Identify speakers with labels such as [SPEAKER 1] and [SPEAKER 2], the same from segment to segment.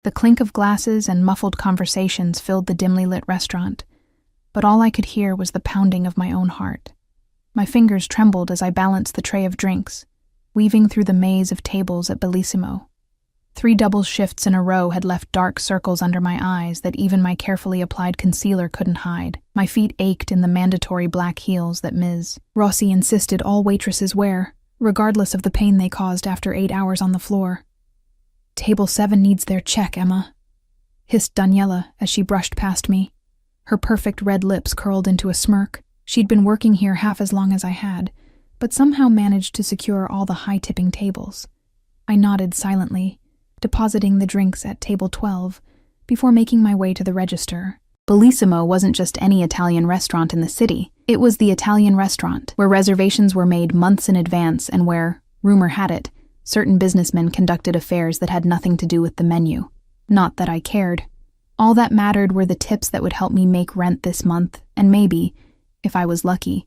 [SPEAKER 1] The clink of glasses and muffled conversations filled the dimly lit restaurant, but all I could hear was the pounding of my own heart. My fingers trembled as I balanced the tray of drinks, weaving through the maze of tables at Bellissimo. 3 double shifts in a row had left dark circles under my eyes that even my carefully applied concealer couldn't hide. My feet ached in the mandatory black heels that Ms. Rossi insisted all waitresses wear, regardless of the pain they caused after 8 hours on the floor. "Table 7 needs their check, Emma," hissed Daniela as she brushed past me. Her perfect red lips curled into a smirk. She'd been working here half as long as I had, but somehow managed to secure all the high-tipping tables. I nodded silently, depositing the drinks at table 12 before making my way to the register. Bellissimo wasn't just any Italian restaurant in the city. It was the Italian restaurant where reservations were made months in advance and where, rumor had it, certain businessmen conducted affairs that had nothing to do with the menu. Not that I cared. All that mattered were the tips that would help me make rent this month and maybe, if I was lucky,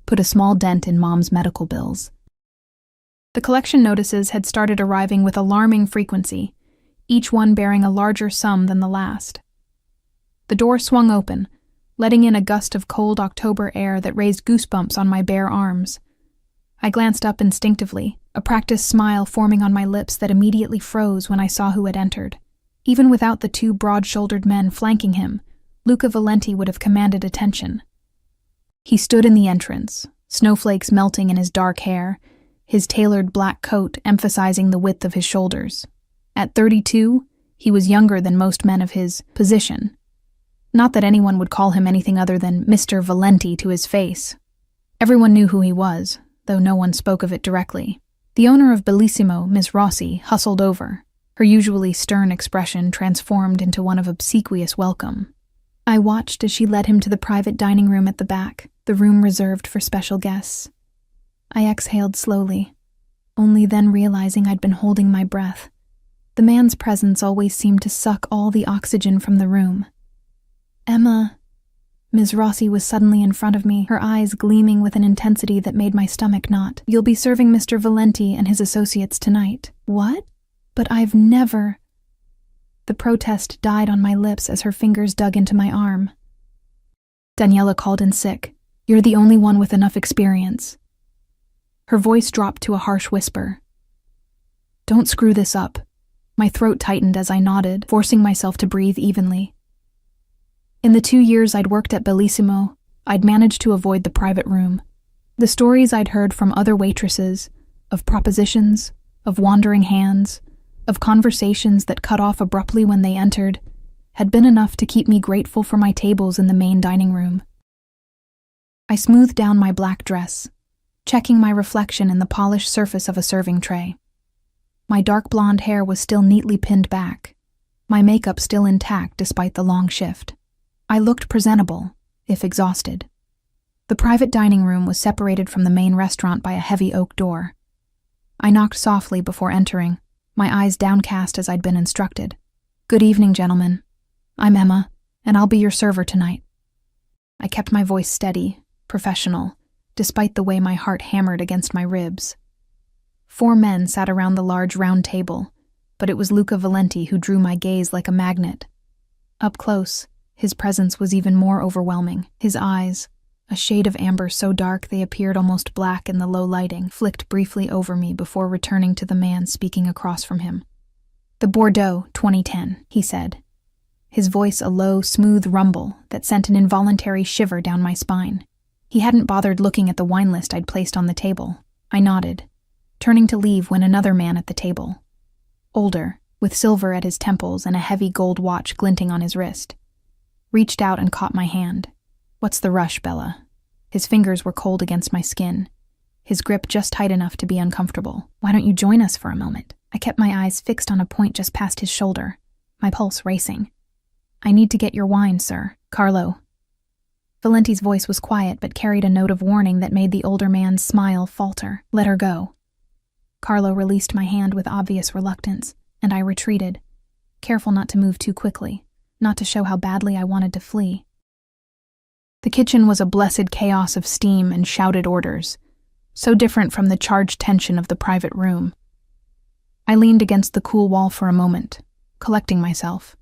[SPEAKER 1] put a small dent in Mom's medical bills. The collection notices had started arriving with alarming frequency, each one bearing a larger sum than the last. The door swung open, letting in a gust of cold October air that raised goosebumps on my bare arms. I glanced up instinctively, a practiced smile forming on my lips that immediately froze when I saw who had entered. Even without the 2 broad-shouldered men flanking him, Luca Valenti would have commanded attention. He stood in the entrance, snowflakes melting in his dark hair, his tailored black coat emphasizing the width of his shoulders. At 32, he was younger than most men of his position. Not that anyone would call him anything other than Mr. Valenti to his face. Everyone knew who he was, though no one spoke of it directly. The owner of Bellissimo, Ms. Rossi, hustled over, her usually stern expression transformed into one of obsequious welcome. I watched as she led him to the private dining room at the back, the room reserved for special guests. I exhaled slowly, only then realizing I'd been holding my breath. The man's presence always seemed to suck all the oxygen from the room. "Emma," Ms. Rossi was suddenly in front of me, her eyes gleaming with an intensity that made my stomach knot. "You'll be serving Mr. Valenti and his associates tonight." "What? But I've never—" The protest died on my lips as her fingers dug into my arm. "Daniela called in sick. You're the only one with enough experience." Her voice dropped to a harsh whisper. "Don't screw this up." My throat tightened as I nodded, forcing myself to breathe evenly. In the 2 years I'd worked at Bellissimo, I'd managed to avoid the private room. The stories I'd heard from other waitresses, of propositions, of wandering hands, of conversations that cut off abruptly when they entered, had been enough to keep me grateful for my tables in the main dining room. I smoothed down my black dress, checking my reflection in the polished surface of a serving tray. My dark blonde hair was still neatly pinned back, my makeup still intact despite the long shift. I looked presentable, if exhausted. The private dining room was separated from the main restaurant by a heavy oak door. I knocked softly before entering, my eyes downcast as I'd been instructed. "Good evening, gentlemen. I'm Emma, and I'll be your server tonight." I kept my voice steady, professional, despite the way my heart hammered against my ribs. 4 men sat around the large round table, but it was Luca Valenti who drew my gaze like a magnet. Up close, his presence was even more overwhelming. His eyes, a shade of amber so dark they appeared almost black in the low lighting, flicked briefly over me before returning to the man speaking across from him. "The Bordeaux 2010, he said, his voice a low, smooth rumble that sent an involuntary shiver down my spine. He hadn't bothered looking at the wine list I'd placed on the table. I nodded, turning to leave when another man at the table, older, with silver at his temples and a heavy gold watch glinting on his wrist, reached out and caught my hand. "What's the rush, Bella?" His fingers were cold against my skin, his grip just tight enough to be uncomfortable. "Why don't you join us for a moment?" I kept my eyes fixed on a point just past his shoulder, my pulse racing. "I need to get your wine, sir. Carlo." Valenti's voice was quiet but carried a note of warning that made the older man's smile falter. "Let her go." Carlo released my hand with obvious reluctance, and I retreated, careful not to move too quickly, not to show how badly I wanted to flee. The kitchen was a blessed chaos of steam and shouted orders, so different from the charged tension of the private room. I leaned against the cool wall for a moment, collecting myself.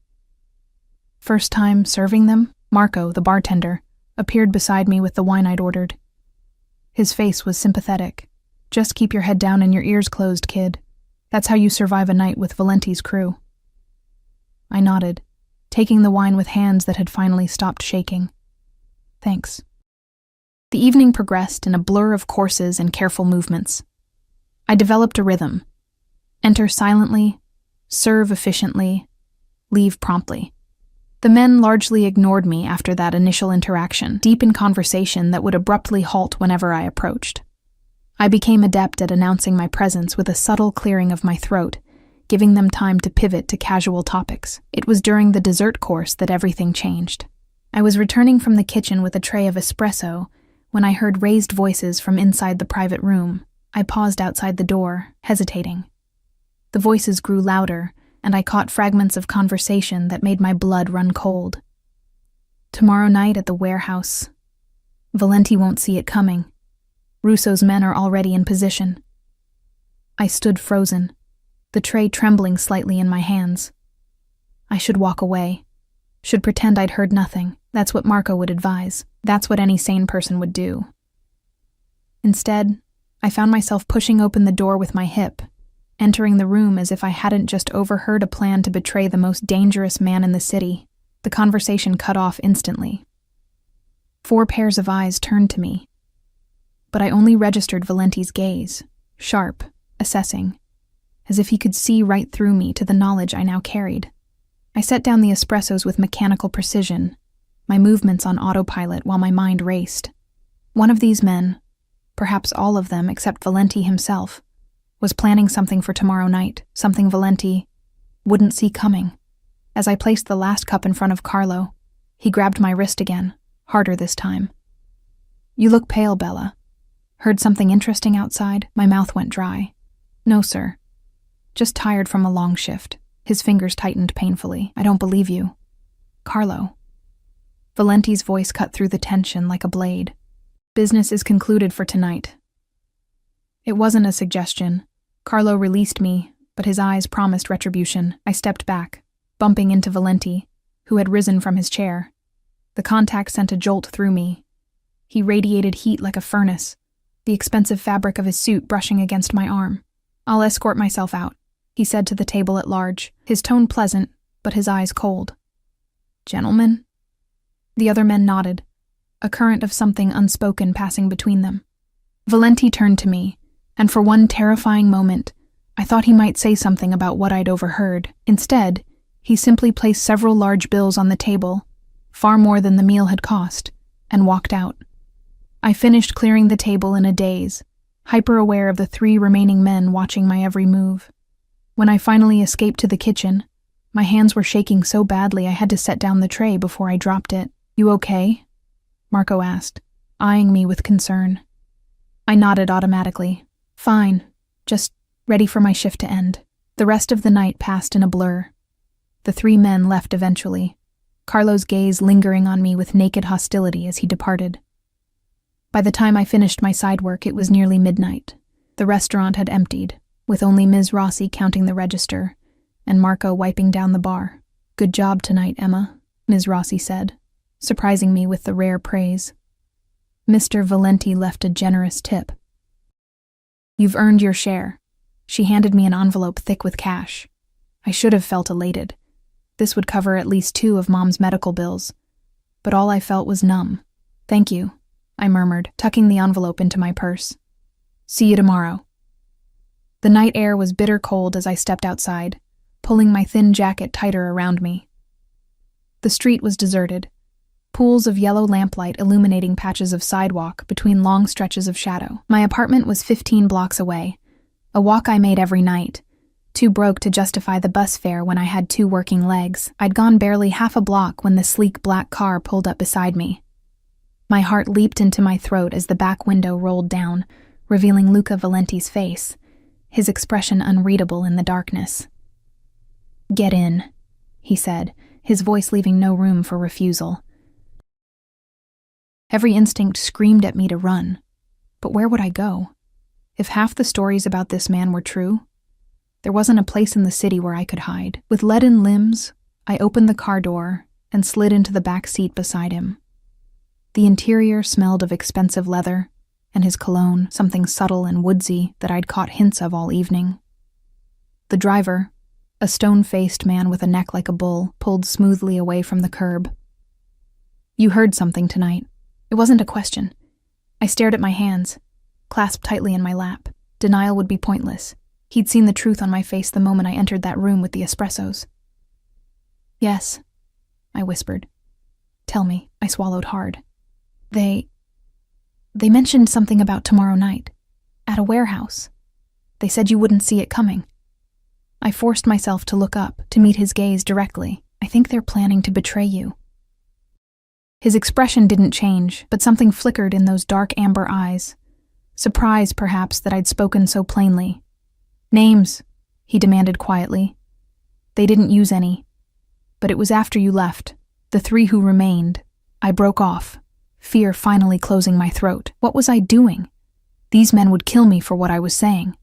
[SPEAKER 1] First time serving them, Marco, the bartender, appeared beside me with the wine I'd ordered. His face was sympathetic. "Just keep your head down and your ears closed, kid. That's how you survive a night with Valenti's crew." I nodded, taking the wine with hands that had finally stopped shaking. "Thanks." The evening progressed in a blur of courses and careful movements. I developed a rhythm. Enter silently, serve efficiently, leave promptly. The men largely ignored me after that initial interaction, deep in conversation that would abruptly halt whenever I approached. I became adept at announcing my presence with a subtle clearing of my throat, giving them time to pivot to casual topics. It was during the dessert course that everything changed. I was returning from the kitchen with a tray of espresso when I heard raised voices from inside the private room. I paused outside the door, hesitating. The voices grew louder, and I caught fragments of conversation that made my blood run cold. "Tomorrow night at the warehouse. Valenti won't see it coming. Russo's men are already in position." I stood frozen, the tray trembling slightly in my hands. I should walk away. Should pretend I'd heard nothing. That's what Marco would advise. That's what any sane person would do. Instead, I found myself pushing open the door with my hip, entering the room as if I hadn't just overheard a plan to betray the most dangerous man in the city. The conversation cut off instantly. 4 pairs of eyes turned to me, but I only registered Valenti's gaze, sharp, assessing, as if he could see right through me to the knowledge I now carried. I set down the espressos with mechanical precision, my movements on autopilot while my mind raced. One of these men, perhaps all of them except Valenti himself, was planning something for tomorrow night, something Valenti wouldn't see coming. As I placed the last cup in front of Carlo, he grabbed my wrist again, harder this time. "You look pale, Bella. Heard something interesting outside?" My mouth went dry. "No, sir. Just tired from a long shift." His fingers tightened painfully. "I don't believe you." "Carlo." Valenti's voice cut through the tension like a blade. "Business is concluded for tonight." It wasn't a suggestion. Carlo released me, but his eyes promised retribution. I stepped back, bumping into Valenti, who had risen from his chair. The contact sent a jolt through me. He radiated heat like a furnace, the expensive fabric of his suit brushing against my arm. "I'll escort myself out," he said to the table at large, his tone pleasant, but his eyes cold. "Gentlemen?" The other men nodded, a current of something unspoken passing between them. Valenti turned to me, and for one terrifying moment, I thought he might say something about what I'd overheard. Instead, he simply placed several large bills on the table, far more than the meal had cost, and walked out. I finished clearing the table in a daze, hyper-aware of the 3 remaining men watching my every move. When I finally escaped to the kitchen, my hands were shaking so badly I had to set down the tray before I dropped it. "You okay?" Marco asked, eyeing me with concern. I nodded automatically. "Fine, just ready for my shift to end." The rest of the night passed in a blur. The 3 men left eventually, Carlo's gaze lingering on me with naked hostility as he departed. By the time I finished my side work, it was nearly midnight. The restaurant had emptied, with only Ms. Rossi counting the register, and Marco wiping down the bar. "Good job tonight, Emma," Ms. Rossi said, surprising me with the rare praise. Mr. Valenti left a generous tip. "You've earned your share." She handed me an envelope thick with cash. I should have felt elated. This would cover at least 2 of Mom's medical bills, but all I felt was numb. "Thank you," I murmured, tucking the envelope into my purse. "See you tomorrow." The night air was bitter cold as I stepped outside, pulling my thin jacket tighter around me. The street was deserted, pools of yellow lamplight illuminating patches of sidewalk between long stretches of shadow. My apartment was 15 blocks away, a walk I made every night, too broke to justify the bus fare when I had 2 working legs. I'd gone barely half a block when the sleek black car pulled up beside me. My heart leaped into my throat as the back window rolled down, revealing Luca Valenti's face, his expression unreadable in the darkness. "Get in," he said, his voice leaving no room for refusal. Every instinct screamed at me to run, but where would I go? If half the stories about this man were true, There wasn't a place in the city where I could hide. With leaden limbs, I opened the car door and slid into the back seat beside him. The interior smelled of expensive leather, and his cologne, something subtle and woodsy that I'd caught hints of all evening. The driver, a stone-faced man with a neck like a bull, pulled smoothly away from the curb. "You heard something tonight." It wasn't a question. I stared at my hands, clasped tightly in my lap. Denial would be pointless. He'd seen the truth on my face the moment I entered that room with the espressos. "Yes," I whispered. "Tell me." I swallowed hard. They mentioned something about tomorrow night, at a warehouse. They said you wouldn't see it coming." I forced myself to look up, to meet his gaze directly. "I think they're planning to betray you." His expression didn't change, but something flickered in those dark amber eyes. Surprise, perhaps, that I'd spoken so plainly. "Names," he demanded quietly. "They didn't use any. But it was after you left, the 3 who remained." I broke off, fear finally closing my throat. What was I doing? These men would kill me for what I was saying.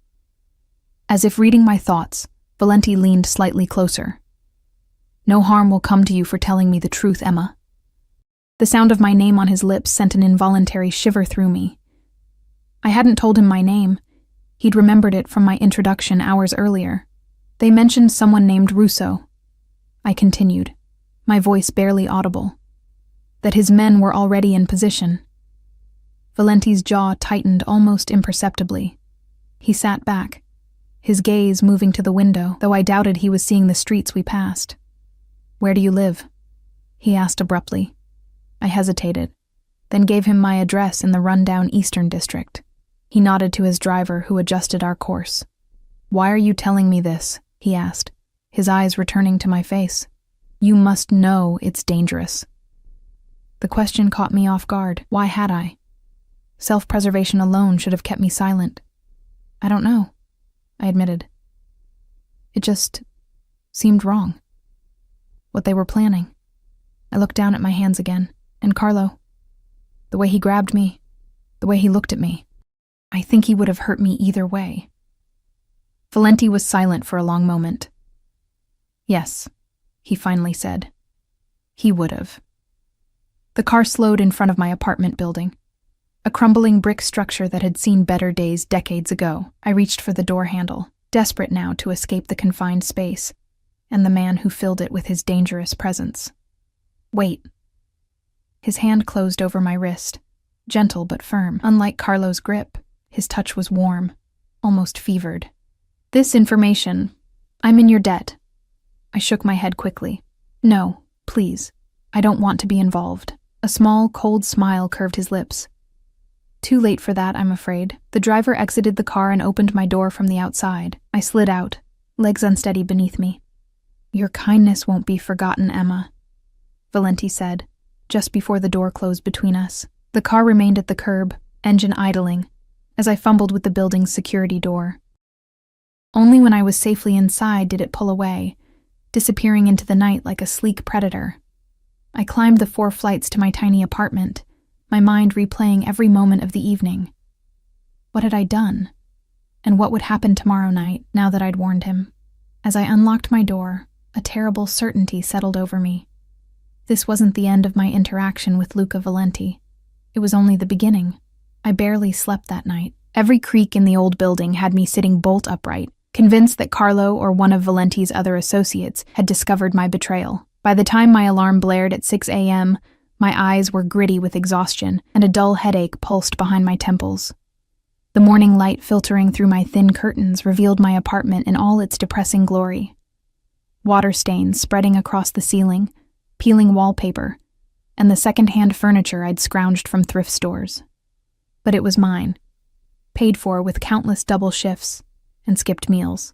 [SPEAKER 1] As if reading my thoughts, Valenti leaned slightly closer. "No harm will come to you for telling me the truth, Emma." The sound of my name on his lips sent an involuntary shiver through me. I hadn't told him my name. He'd remembered it from my introduction hours earlier. "They mentioned someone named Russo," I continued, my voice barely audible. "That his men were already in position." Valenti's jaw tightened almost imperceptibly. He sat back, his gaze moving to the window, though I doubted he was seeing the streets we passed. "Where do you live?" he asked abruptly. I hesitated, then gave him my address in the rundown Eastern District. He nodded to his driver, who adjusted our course. "Why are you telling me this?" he asked, his eyes returning to my face. "You must know it's dangerous." The question caught me off guard. Why had I? Self-preservation alone should have kept me silent. "I don't know," I admitted. It just seemed wrong. What they were planning. I looked down at my hands again, and Carlo. The way he grabbed me, the way he looked at me. I think he would have hurt me either way. Valenti was silent for a long moment. "Yes," he finally said. "He would have." The car slowed in front of my apartment building, a crumbling brick structure that had seen better days decades ago. I reached for the door handle, desperate now to escape the confined space and the man who filled it with his dangerous presence. "Wait." His hand closed over my wrist, gentle but firm. Unlike Carlo's grip, his touch was warm, almost fevered. "This information, I'm in your debt." I shook my head quickly. "No, please. I don't want to be involved." A small, cold smile curved his lips. "Too late for that, I'm afraid." The driver exited the car and opened my door from the outside. I slid out, legs unsteady beneath me. "Your kindness won't be forgotten, Emma," Valenti said, just before the door closed between us. The car remained at the curb, engine idling, as I fumbled with the building's security door. Only when I was safely inside did it pull away, disappearing into the night like a sleek predator. I climbed the 4 flights to my tiny apartment, my mind replaying every moment of the evening. What had I done? And what would happen tomorrow night, now that I'd warned him? As I unlocked my door, a terrible certainty settled over me. This wasn't the end of my interaction with Luca Valenti. It was only the beginning. I barely slept that night. Every creak in the old building had me sitting bolt upright, convinced that Carlo or one of Valenti's other associates had discovered my betrayal. By the time my alarm blared at 6 a.m., my eyes were gritty with exhaustion, and a dull headache pulsed behind my temples. The morning light filtering through my thin curtains revealed my apartment in all its depressing glory. Water stains spreading across the ceiling, peeling wallpaper, and the second-hand furniture I'd scrounged from thrift stores. But it was mine, paid for with countless double shifts and skipped meals.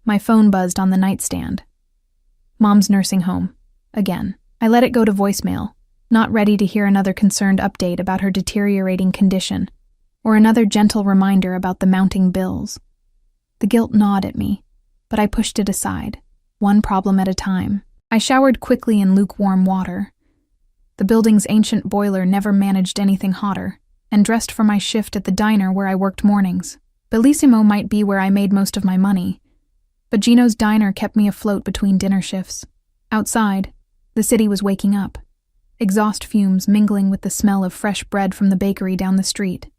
[SPEAKER 1] My phone buzzed on the nightstand. Mom's nursing home, again. I let it go to voicemail, not ready to hear another concerned update about her deteriorating condition, or another gentle reminder about the mounting bills. The guilt gnawed at me, but I pushed it aside, one problem at a time. I showered quickly in lukewarm water. The building's ancient boiler never managed anything hotter, and dressed for my shift at the diner where I worked mornings. Bellissimo might be where I made most of my money, but Gino's diner kept me afloat between dinner shifts. Outside, the city was waking up, exhaust fumes mingling with the smell of fresh bread from the bakery down the street.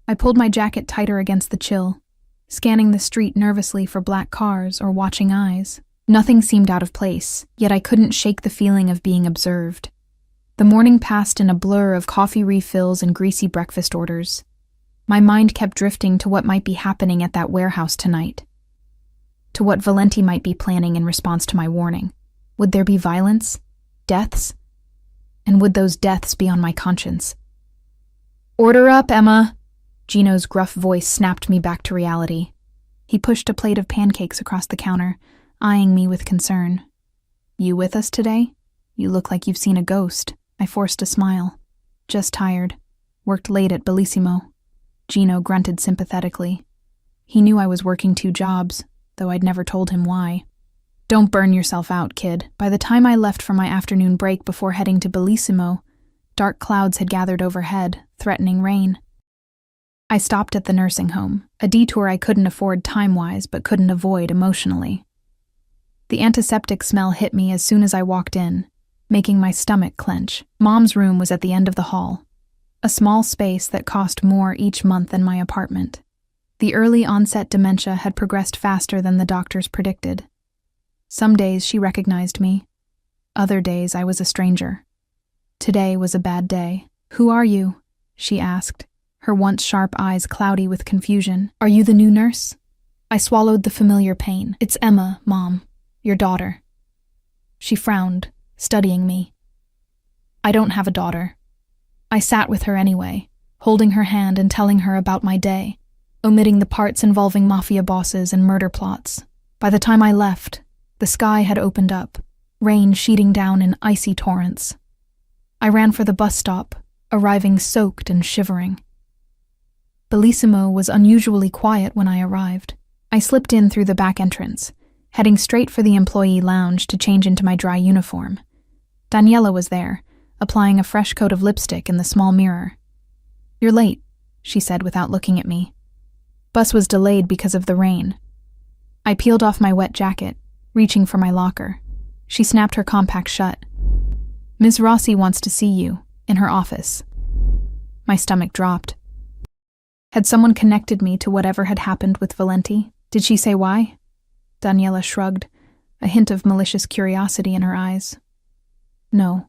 [SPEAKER 1] I pulled my jacket tighter against the chill, scanning the street nervously for black cars or watching eyes. Nothing seemed out of place, yet I couldn't shake the feeling of being observed. The morning passed in a blur of coffee refills and greasy breakfast orders. My mind kept drifting to what might be happening at that warehouse tonight, to what Valenti might be planning in response to my warning. Would there be violence? Deaths? And would those deaths be on my conscience? "Order up, Emma!" Gino's gruff voice snapped me back to reality. He pushed a plate of pancakes across the counter, eyeing me with concern. "You with us today? You look like you've seen a ghost." I forced a smile. "Just tired. Worked late at Bellissimo." Gino grunted sympathetically. He knew I was working 2 jobs, though I'd never told him why. "Don't burn yourself out, kid." By the time I left for my afternoon break before heading to Bellissimo, dark clouds had gathered overhead, threatening rain. I stopped at the nursing home, a detour I couldn't afford time-wise but couldn't avoid emotionally. The antiseptic smell hit me as soon as I walked in, making my stomach clench. Mom's room was at the end of the hall, a small space that cost more each month than my apartment. The early onset dementia had progressed faster than the doctors predicted. Some days she recognized me. Other days I was a stranger. Today was a bad day. "Who are you?" she asked, her once sharp eyes cloudy with confusion. "Are you the new nurse?" I swallowed the familiar pain. "It's Emma, Mom, your daughter." She frowned, studying me. "I don't have a daughter." I sat with her anyway, holding her hand and telling her about my day, omitting the parts involving Mafia bosses and murder plots. By the time I left, the sky had opened up, rain sheeting down in icy torrents. I ran for the bus stop, arriving soaked and shivering. Bellissimo was unusually quiet when I arrived. I slipped in through the back entrance, heading straight for the employee lounge to change into my dry uniform. Daniela was there, applying a fresh coat of lipstick in the small mirror. "You're late," she said without looking at me. "Bus was delayed because of the rain." I peeled off my wet jacket, reaching for my locker. She snapped her compact shut. "Ms. Rossi wants to see you, in her office." My stomach dropped. Had someone connected me to whatever had happened with Valenti? Did she say why? Daniela shrugged, a hint of malicious curiosity in her eyes. "No."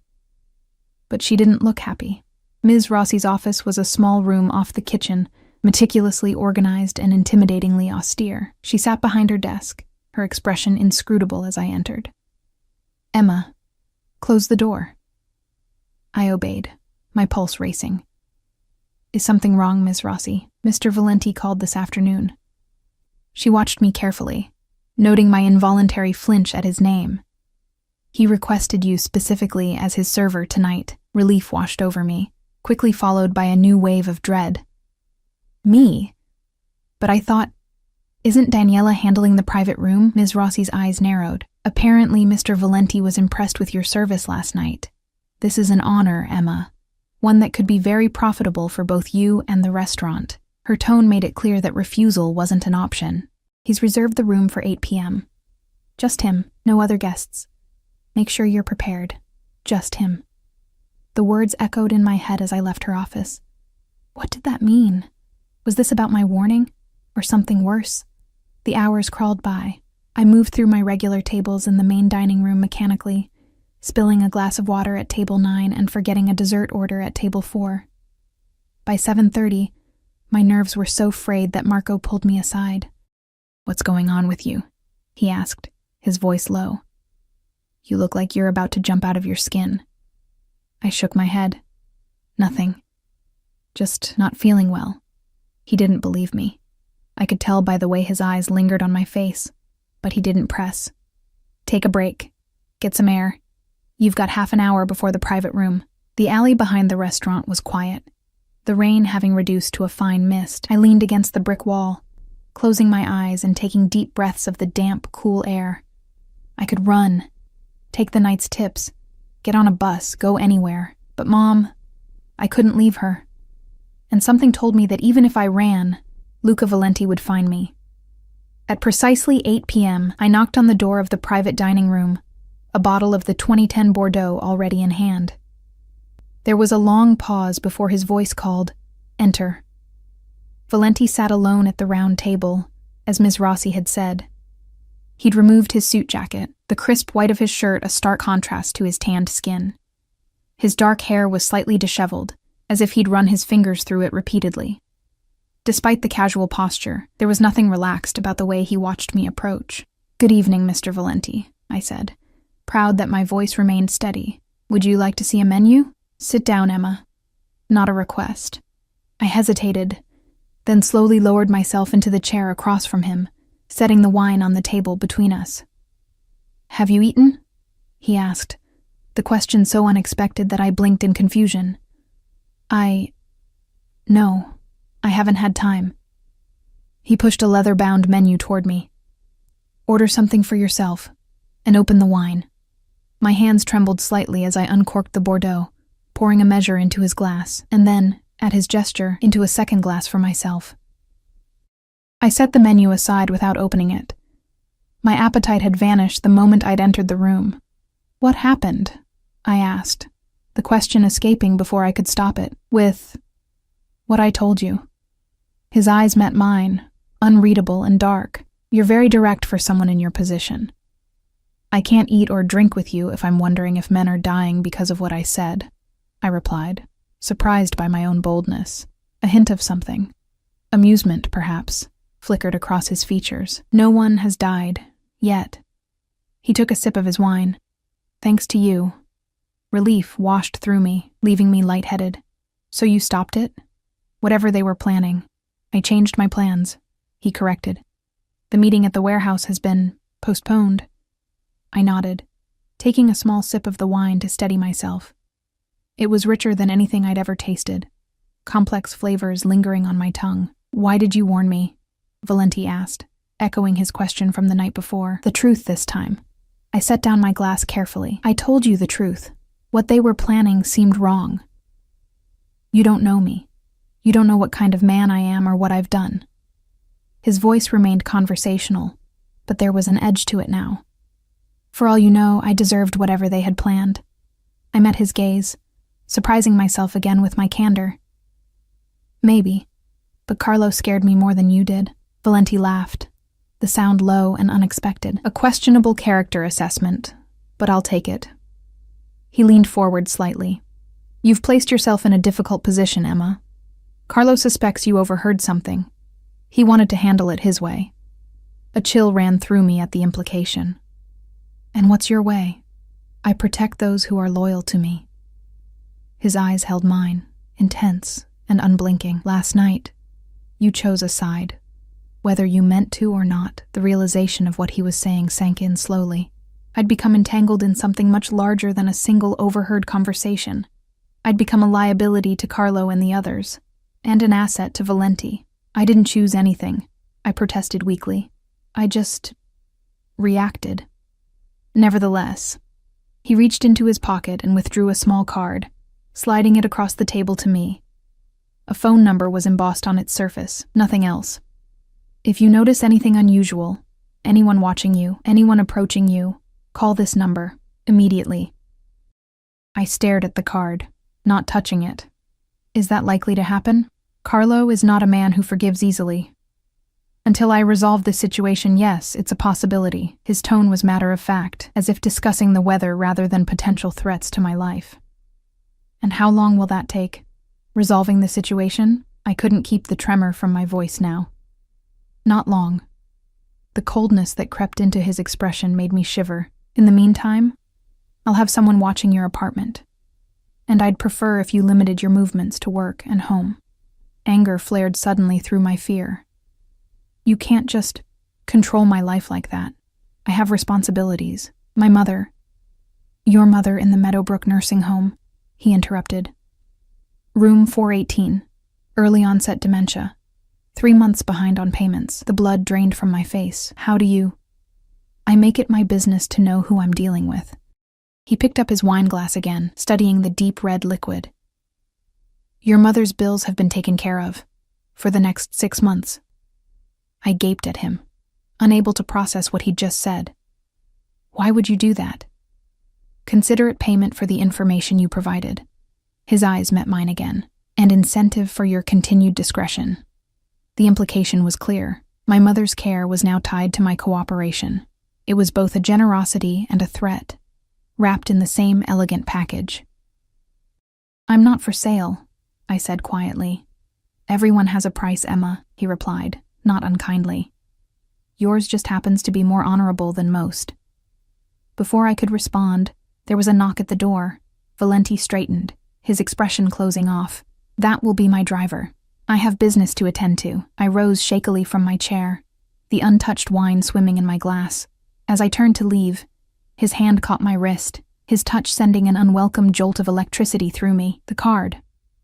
[SPEAKER 1] But she didn't look happy. Ms. Rossi's office was a small room off the kitchen, meticulously organized and intimidatingly austere. She sat behind her desk, her expression inscrutable as I entered. "Emma, close the door." I obeyed, my pulse racing. "Is something wrong, Ms. Rossi? Mr. Valenti called this afternoon." She watched me carefully, noting my involuntary flinch at his name. "He requested you specifically as his server tonight." Relief washed over me, quickly followed by a new wave of dread. "Me?" But I thought, isn't Daniela handling the private room? Ms. Rossi's eyes narrowed. "Apparently Mr. Valenti was impressed with your service last night. This is an honor, Emma. One that could be very profitable for both you and the restaurant." Her tone made it clear that refusal wasn't an option. "He's reserved the room for 8 p.m. Just him, no other guests. Make sure you're prepared. Just him." The words echoed in my head as I left her office. What did that mean? Was this about my warning? Or something worse? The hours crawled by. I moved through my regular tables in the main dining room mechanically, spilling a glass of water at table 9 and forgetting a dessert order at table 4. By 7:30, my nerves were so frayed that Marco pulled me aside. "What's going on with you?" he asked, his voice low. "You look like you're about to jump out of your skin." I shook my head. "Nothing. Just not feeling well." He didn't believe me. I could tell by the way his eyes lingered on my face, but he didn't press. "Take a break. Get some air. You've got half an hour before the private room." The alley behind the restaurant was quiet, the rain having reduced to a fine mist. I leaned against the brick wall, closing my eyes and taking deep breaths of the damp, cool air. I could run, take the night's tips, get on a bus, go anywhere. But Mom, I couldn't leave her. And something told me that even if I ran, Luca Valenti would find me. At precisely 8 p.m., I knocked on the door of the private dining room, a bottle of the 2010 Bordeaux already in hand. There was a long pause before his voice called, "Enter." Valenti sat alone at the round table, as Ms. Rossi had said. He'd removed his suit jacket, the crisp white of his shirt a stark contrast to his tanned skin. His dark hair was slightly disheveled, as if he'd run his fingers through it repeatedly. Despite the casual posture, there was nothing relaxed about the way he watched me approach. "Good evening, Mr. Valenti," I said, proud that my voice remained steady. "Would you like to see a menu?" "Sit down, Emma." "Not a request." I hesitated, then slowly lowered myself into the chair across from him, setting the wine on the table between us. "Have you eaten?" he asked, the question so unexpected that I blinked in confusion. No, I haven't had time." He pushed a leather-bound menu toward me. "Order something for yourself, and open the wine." My hands trembled slightly as I uncorked the Bordeaux, pouring a measure into his glass, and then, at his gesture, into a second glass for myself. I set the menu aside without opening it. My appetite had vanished the moment I'd entered the room. "What happened?" I asked, the question escaping before I could stop it. "With what I told you." His eyes met mine, unreadable and dark. "You're very direct for someone in your position. I can't eat or drink with you if I'm wondering if men are dying because of what I said," I replied, surprised by my own boldness. A hint of something, amusement perhaps, flickered across his features. "No one has died, yet." He took a sip of his wine. "Thanks to you." Relief washed through me, leaving me lightheaded. "So you stopped it?" "Whatever they were planning. I changed my plans," he corrected. "The meeting at the warehouse has been postponed." I nodded, taking a small sip of the wine to steady myself. It was richer than anything I'd ever tasted, complex flavors lingering on my tongue. "Why did you warn me?" Valenti asked, echoing his question from the night before. "The truth this time." I set down my glass carefully. "I told you the truth. What they were planning seemed wrong. You don't know me. You don't know what kind of man I am or what I've done." His voice remained conversational, but there was an edge to it now. "For all you know, I deserved whatever they had planned." I met his gaze, surprising myself again with my candor. "Maybe, but Carlo scared me more than you did." Valenti laughed, the sound low and unexpected. "A questionable character assessment, but I'll take it." He leaned forward slightly. "You've placed yourself in a difficult position, Emma. Carlo suspects you overheard something. He wanted to handle it his way." A chill ran through me at the implication. "And what's your way?" "I protect those who are loyal to me." His eyes held mine, intense and unblinking. "Last night, you chose a side. Whether you meant to or not, the realization of what he was saying sank in slowly. I'd become entangled in something much larger than a single overheard conversation. I'd become a liability to Carlo and the others, and an asset to Valenti. I didn't choose anything," I protested weakly. "I just reacted." Nevertheless, he reached into his pocket and withdrew a small card, sliding it across the table to me. A phone number was embossed on its surface, nothing else. "If you notice anything unusual, anyone watching you, anyone approaching you, call this number, immediately." I stared at the card, not touching it. "Is that likely to happen?" "Carlo is not a man who forgives easily." "Until I resolve this situation, yes, it's a possibility." His tone was matter-of-fact, as if discussing the weather rather than potential threats to my life. "And how long will that take?" "Resolving the situation?" I couldn't keep the tremor from my voice now. "Not long." The coldness that crept into his expression made me shiver. "In the meantime, I'll have someone watching your apartment. And I'd prefer if you limited your movements to work and home." Anger flared suddenly through my fear. "You can't just control my life like that. I have responsibilities. My mother—" "Your mother in the Meadowbrook nursing home," he interrupted. "Room 418, early onset dementia. 3 months behind on payments." The blood drained from my face. "How do you—" "I make it my business to know who I'm dealing with." He picked up his wine glass again, studying the deep red liquid. "Your mother's bills have been taken care of. For the next 6 months. I gaped at him, unable to process what he'd just said. Why would you do that? Considerate payment for the information you provided. His eyes met mine again. And incentive for your continued discretion. The implication was clear. My mother's care was now tied to my cooperation. It was both a generosity and a threat, wrapped in the same elegant package. I'm not for sale, I said quietly. Everyone has a price, Emma, he replied, not unkindly. Yours just happens to be more honorable than most. Before I could respond, there was a knock at the door. Valenti straightened, his expression closing off. That will be my driver. I have business to attend to. I rose shakily from my chair, the untouched wine swimming in my glass. As I turned to leave, his hand caught my wrist, his touch sending an unwelcome jolt of electricity through me. The card,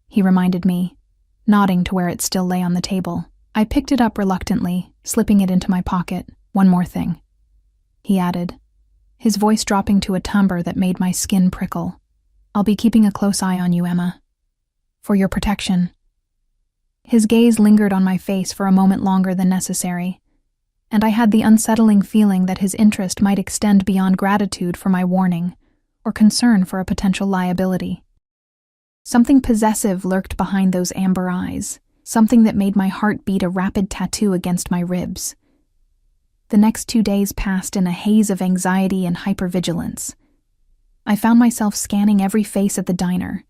[SPEAKER 1] he reminded me, nodding to where it still lay on the table. I picked it up reluctantly, slipping it into my pocket. One more thing, he added, his voice dropping to a timbre that made my skin prickle. I'll be keeping a close eye on you, Emma. For your protection. His gaze lingered on my face for a moment longer than necessary, and I had the unsettling feeling that his interest might extend beyond gratitude for my warning or concern for a potential liability. Something possessive lurked behind those amber eyes, something that made my heart beat a rapid tattoo against my ribs. The next 2 days passed in a haze of anxiety and hypervigilance. I found myself scanning every face at the diner,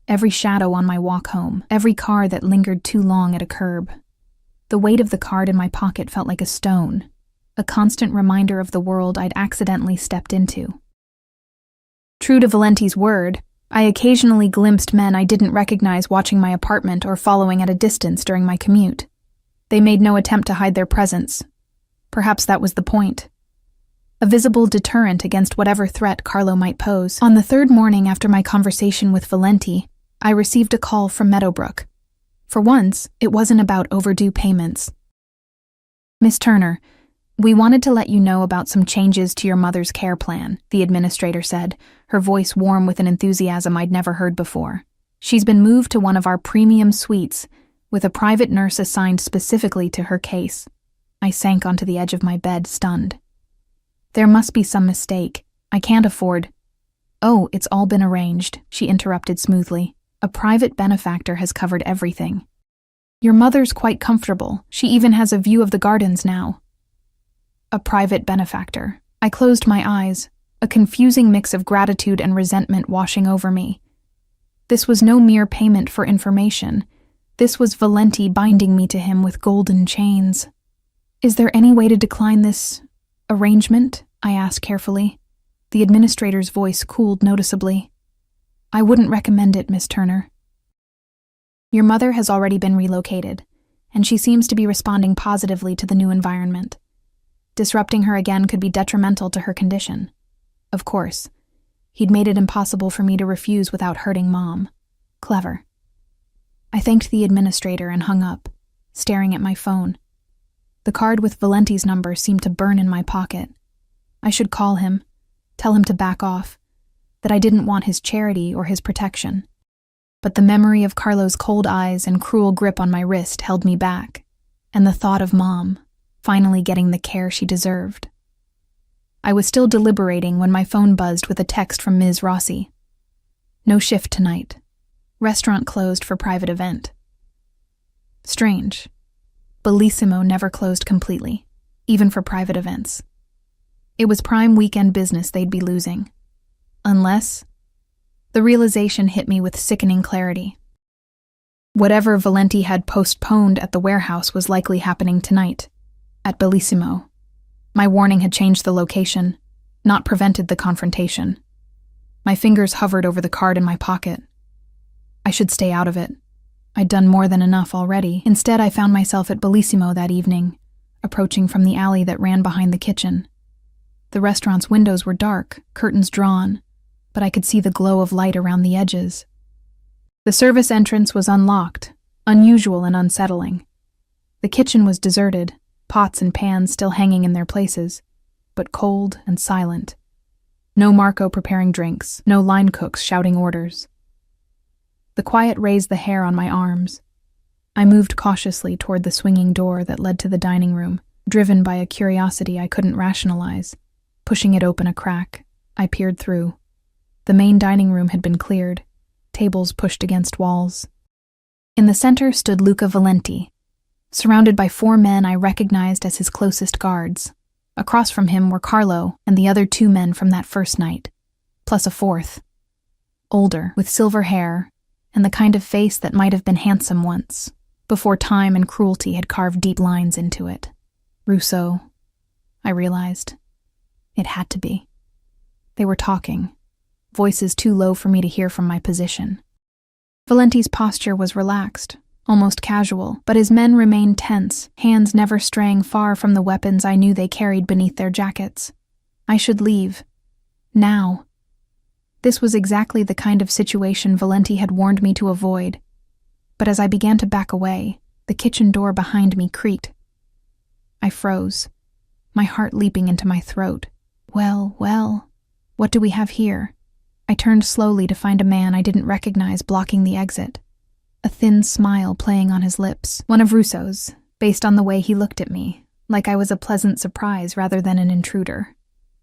[SPEAKER 1] every shadow on my walk home, every car that lingered too long at a curb. The weight of the card in my pocket felt like a stone, a constant reminder of the world I'd accidentally stepped into. True to Valenti's word, I occasionally glimpsed men I didn't recognize watching my apartment or following at a distance during my commute. They made no attempt to hide their presence. Perhaps that was the point. A visible deterrent against whatever threat Carlo might pose. On the third morning after my conversation with Valenti, I received a call from Meadowbrook. For once, it wasn't about overdue payments. Miss Turner, we wanted to let you know about some changes to your mother's care plan, the administrator said, her voice warm with an enthusiasm I'd never heard before. She's been moved to one of our premium suites, with a private nurse assigned specifically to her case. I sank onto the edge of my bed, stunned. There must be some mistake. I can't afford. Oh, it's all been arranged, she interrupted smoothly. A private benefactor has covered everything. Your mother's quite comfortable. She even has a view of the gardens now. A private benefactor. I closed my eyes, a confusing mix of gratitude and resentment washing over me. This was no mere payment for information. This was Valenti binding me to him with golden chains. Is there any way to decline this arrangement? I asked carefully. The administrator's voice cooled noticeably. I wouldn't recommend it, Miss Turner. Your mother has already been relocated, and she seems to be responding positively to the new environment. Disrupting her again could be detrimental to her condition. Of course, he'd made it impossible for me to refuse without hurting Mom. Clever. I thanked the administrator and hung up, staring at my phone. The card with Valenti's number seemed to burn in my pocket. I should call him, tell him to back off, that I didn't want his charity or his protection. But the memory of Carlo's cold eyes and cruel grip on my wrist held me back, and the thought of Mom finally getting the care she deserved. I was still deliberating when my phone buzzed with a text from Ms. Rossi. No shift tonight. Restaurant closed for private event. Strange. Bellissimo never closed completely, even for private events. It was prime weekend business they'd be losing. Unless... The realization hit me with sickening clarity. Whatever Valenti had postponed at the warehouse was likely happening tonight, at Bellissimo. My warning had changed the location, not prevented the confrontation. My fingers hovered over the card in my pocket. I should stay out of it. I'd done more than enough already. Instead, I found myself at Bellissimo that evening, approaching from the alley that ran behind the kitchen. The restaurant's windows were dark, curtains drawn, but I could see the glow of light around the edges. The service entrance was unlocked, unusual and unsettling. The kitchen was deserted, pots and pans still hanging in their places, but cold and silent. No Marco preparing drinks, no line cooks shouting orders. The quiet raised the hair on my arms. I moved cautiously toward the swinging door that led to the dining room, driven by a curiosity I couldn't rationalize. Pushing it open a crack, I peered through. The main dining room had been cleared, tables pushed against walls. In the center stood Luca Valenti, surrounded by 4 men I recognized as his closest guards. Across from him were Carlo and the other 2 men from that first night, plus a 4th. Older, with silver hair, and the kind of face that might have been handsome once, before time and cruelty had carved deep lines into it. Russo, I realized. It had to be. They were talking, voices too low for me to hear from my position. Valenti's posture was relaxed, almost casual, but his men remained tense, hands never straying far from the weapons I knew they carried beneath their jackets. I should leave. Now. This was exactly the kind of situation Valenti had warned me to avoid. But as I began to back away, the kitchen door behind me creaked. I froze, my heart leaping into my throat. Well, what do we have here? I turned slowly to find a man I didn't recognize blocking the exit, a thin smile playing on his lips, one of Russo's, based on the way he looked at me, like I was a pleasant surprise rather than an intruder.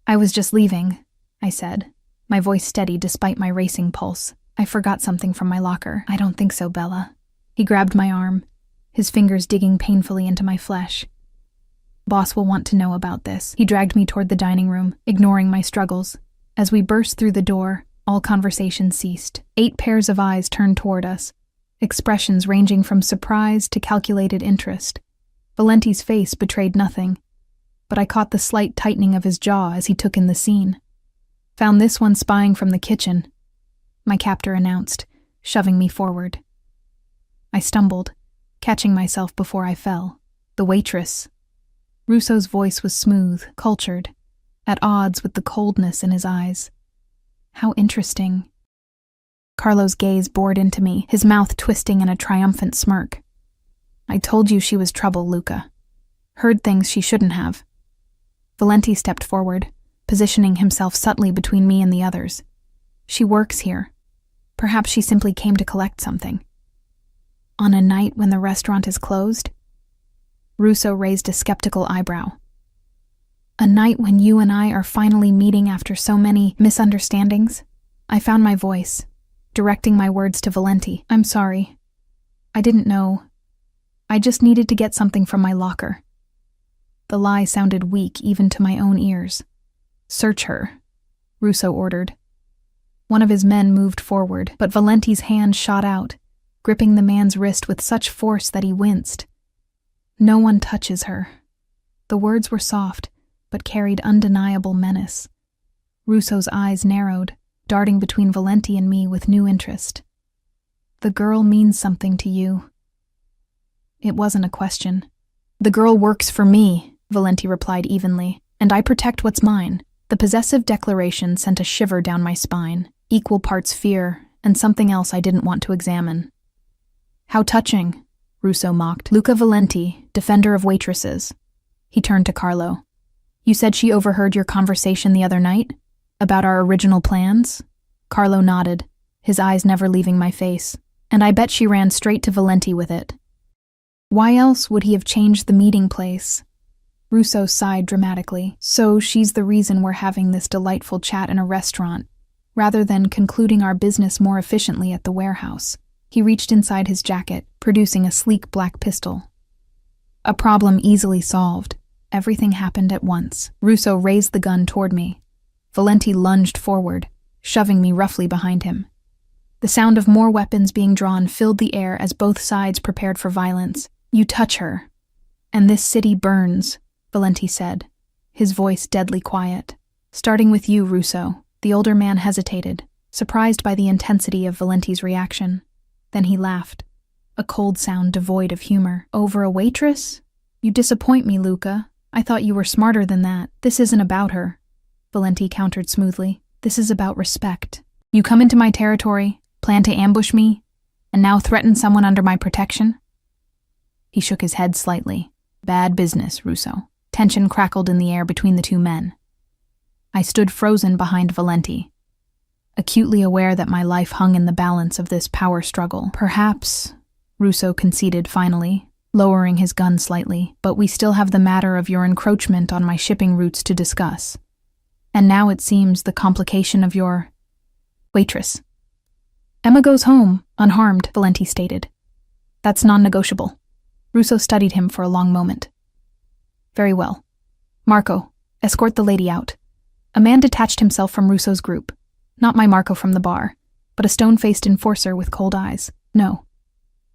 [SPEAKER 1] I was just leaving, I said, my voice steady despite my racing pulse. I forgot something from my locker. I don't think so, Bella. He grabbed my arm, his fingers digging painfully into my flesh. Boss will want to know about this. He dragged me toward the dining room, ignoring my struggles. As we burst through the door, all conversation ceased. 8 pairs of eyes turned toward us, expressions ranging from surprise to calculated interest. Valenti's face betrayed nothing, but I caught the slight tightening of his jaw as he took in the scene. Found this one spying from the kitchen, my captor announced, shoving me forward. I stumbled, catching myself before I fell. The waitress. Russo's voice was smooth, cultured, at odds with the coldness in his eyes. How interesting. Carlo's gaze bored into me, his mouth twisting in a triumphant smirk. I told you she was trouble, Luca. Heard things she shouldn't have. Valenti stepped forward, positioning himself subtly between me and the others. She works here. Perhaps she simply came to collect something. On a night when the restaurant is closed? Russo raised a skeptical eyebrow. A night when you and I are finally meeting after so many misunderstandings? I found my voice, directing my words to Valenti. I'm sorry. I didn't know. I just needed to get something from my locker. The lie sounded weak even to my own ears. Search her, Russo ordered. One of his men moved forward, but Valenti's hand shot out, gripping the man's wrist with such force that he winced. No one touches her. The words were soft, but carried undeniable menace. Russo's eyes narrowed, darting between Valenti and me with new interest. The girl means something to you. It wasn't a question. The girl works for me, Valenti replied evenly, and I protect what's mine. The possessive declaration sent a shiver down my spine, equal parts fear and something else I didn't want to examine. How touching, Russo mocked. Luca Valenti, defender of waitresses. He turned to Carlo. You said she overheard your conversation the other night? About our original plans? Carlo nodded, his eyes never leaving my face, and I bet she ran straight to Valenti with it. Why else would he have changed the meeting place? Russo sighed dramatically. So she's the reason we're having this delightful chat in a restaurant, rather than concluding our business more efficiently at the warehouse. He reached inside his jacket, producing a sleek black pistol. A problem easily solved. Everything happened at once. Russo raised the gun toward me. Valenti lunged forward, shoving me roughly behind him. The sound of more weapons being drawn filled the air as both sides prepared for violence. You touch her, and this city burns, Valenti said, his voice deadly quiet. Starting with you, Russo. The older man hesitated, surprised by the intensity of Valenti's reaction. Then he laughed, a cold sound devoid of humor. Over a waitress? You disappoint me, Luca. I thought you were smarter than that. This isn't about her, Valenti countered smoothly. This is about respect. You come into my territory, plan to ambush me, and now threaten someone under my protection? He shook his head slightly. Bad business, Russo. Tension crackled in the air between the 2 men. I stood frozen behind Valenti, acutely aware that my life hung in the balance of this power struggle. Perhaps, Russo conceded finally, lowering his gun slightly. But we still have the matter of your encroachment on my shipping routes to discuss. And now it seems the complication of your... Waitress. Emma goes home, unharmed, Valenti stated. That's non-negotiable. Russo studied him for a long moment. Very well. Marco, escort the lady out. A man detached himself from Russo's group. Not my Marco from the bar, but a stone-faced enforcer with cold eyes. No.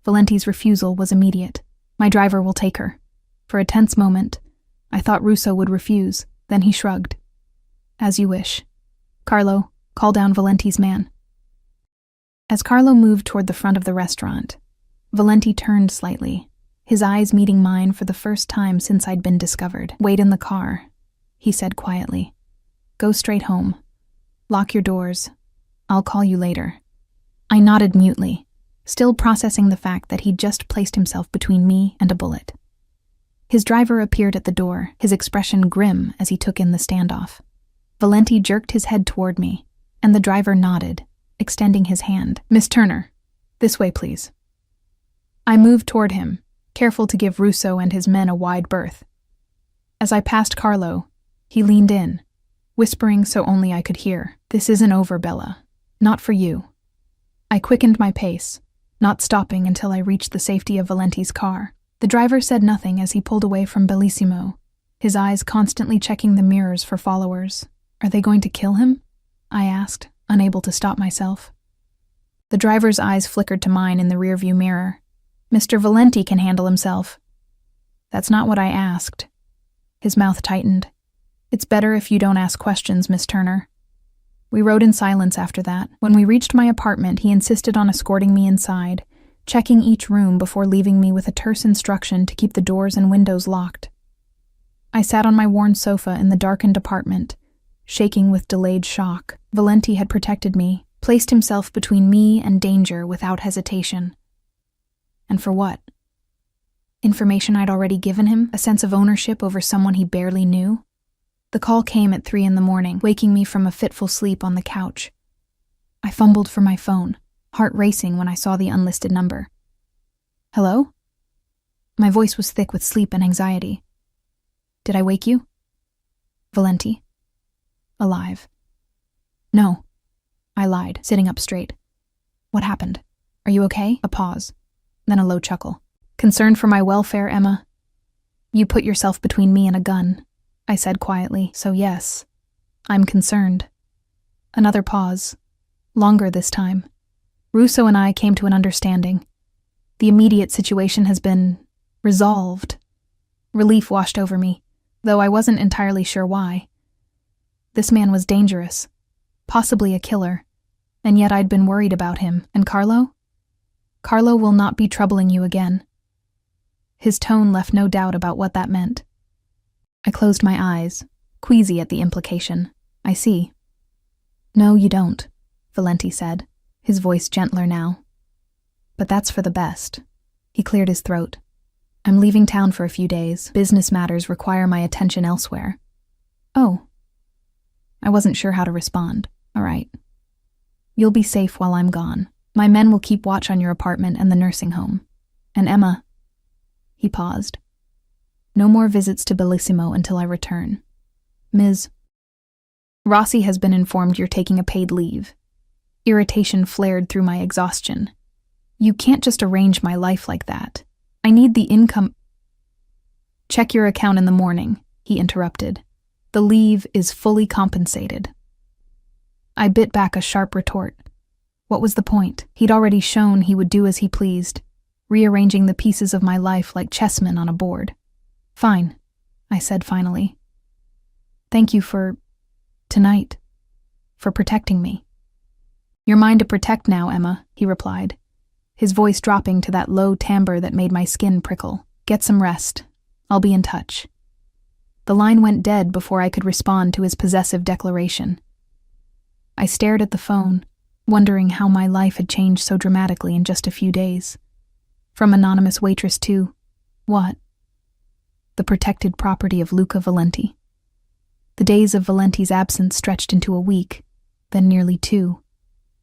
[SPEAKER 1] Valenti's refusal was immediate. My driver will take her. For a tense moment, I thought Russo would refuse, then he shrugged. As you wish. Carlo, call down Valenti's man. As Carlo moved toward the front of the restaurant, Valenti turned slightly, his eyes meeting mine for the first time since I'd been discovered. Wait in the car, he said quietly. Go straight home. Lock your doors. I'll call you later. I nodded mutely, still processing the fact that he'd just placed himself between me and a bullet. His driver appeared at the door, his expression grim as he took in the standoff. Valenti jerked his head toward me, and the driver nodded, extending his hand. Miss Turner, this way, please. I moved toward him, careful to give Russo and his men a wide berth. As I passed Carlo, he leaned in, whispering so only I could hear. This isn't over, Bella. Not for you. I quickened my pace, not stopping until I reached the safety of Valenti's car. The driver said nothing as he pulled away from Bellissimo, his eyes constantly checking the mirrors for followers. Are they going to kill him? I asked, unable to stop myself. The driver's eyes flickered to mine in the rearview mirror. Mr. Valenti can handle himself. That's not what I asked. His mouth tightened. It's better if you don't ask questions, Miss Turner. We rode in silence after that. When we reached my apartment, he insisted on escorting me inside, checking each room before leaving me with a terse instruction to keep the doors and windows locked. I sat on my worn sofa in the darkened apartment, shaking with delayed shock. Valenti had protected me, placed himself between me and danger without hesitation. And for what? Information I'd already given him? A sense of ownership over someone he barely knew? The call came at 3 a.m, waking me from a fitful sleep on the couch. I fumbled for my phone, heart racing when I saw the unlisted number. Hello? My voice was thick with sleep and anxiety. Did I wake you? Valenti. Alive. No. I lied, sitting up straight. What happened? Are you okay? A pause, then a low chuckle. Concerned for my welfare, Emma? You put yourself between me and a gun, I said quietly, so yes, I'm concerned. Another pause, longer this time. Russo and I came to an understanding. The immediate situation has been resolved. Relief washed over me, though I wasn't entirely sure why. This man was dangerous, possibly a killer, and yet I'd been worried about him. And Carlo? Carlo will not be troubling you again. His tone left no doubt about what that meant. I closed my eyes, queasy at the implication. I see. No, you don't, Valenti said, his voice gentler now. But that's for the best. He cleared his throat. I'm leaving town for a few days. Business matters require my attention elsewhere. Oh. I wasn't sure how to respond. All right. You'll be safe while I'm gone. My men will keep watch on your apartment and the nursing home. And Emma... He paused. No more visits to Bellissimo until I return. Ms. Rossi has been informed you're taking a paid leave. Irritation flared through my exhaustion. You can't just arrange my life like that. I need the income... Check your account in the morning, he interrupted. The leave is fully compensated. I bit back a sharp retort. What was the point? He'd already shown he would do as he pleased, rearranging the pieces of my life like chessmen on a board. Fine, I said finally. Thank you for... tonight. For protecting me. You're mine to protect now, Emma, he replied, his voice dropping to that low timbre that made my skin prickle. Get some rest. I'll be in touch. The line went dead before I could respond to his possessive declaration. I stared at the phone, wondering how my life had changed so dramatically in just a few days. From anonymous waitress to... what? The protected property of Luca Valenti. The days of Valenti's absence stretched into a week, then nearly 2.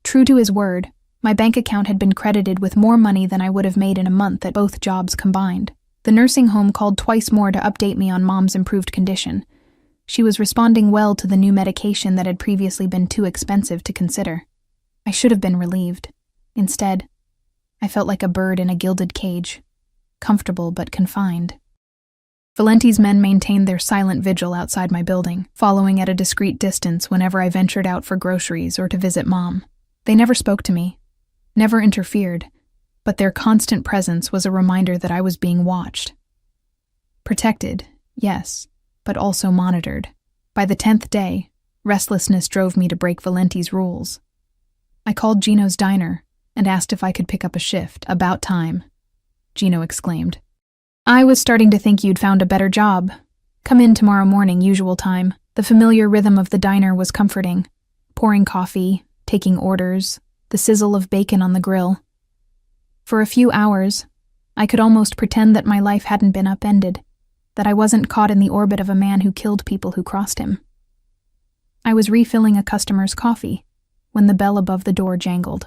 [SPEAKER 1] True to his word, My bank account had been credited with more money than I would have made in a month at both jobs combined. The nursing home called twice more to update me on Mom's improved condition. She was responding well to the new medication that had previously been too expensive to consider. I should have been relieved. Instead, I felt like a bird in a gilded cage, comfortable but confined. Valenti's men maintained their silent vigil outside my building, following at a discreet distance whenever I ventured out for groceries or to visit Mom. They never spoke to me, never interfered, but their constant presence was a reminder that I was being watched. Protected, yes, but also monitored. By the 10th day, restlessness drove me to break Valenti's rules. I called Gino's diner and asked if I could pick up a shift. About time, Gino exclaimed. I was starting to think you'd found a better job. Come in tomorrow morning, usual time. The familiar rhythm of the diner was comforting. Pouring coffee, taking orders, the sizzle of bacon on the grill. For a few hours, I could almost pretend that my life hadn't been upended, that I wasn't caught in the orbit of a man who killed people who crossed him. I was refilling a customer's coffee when the bell above the door jangled.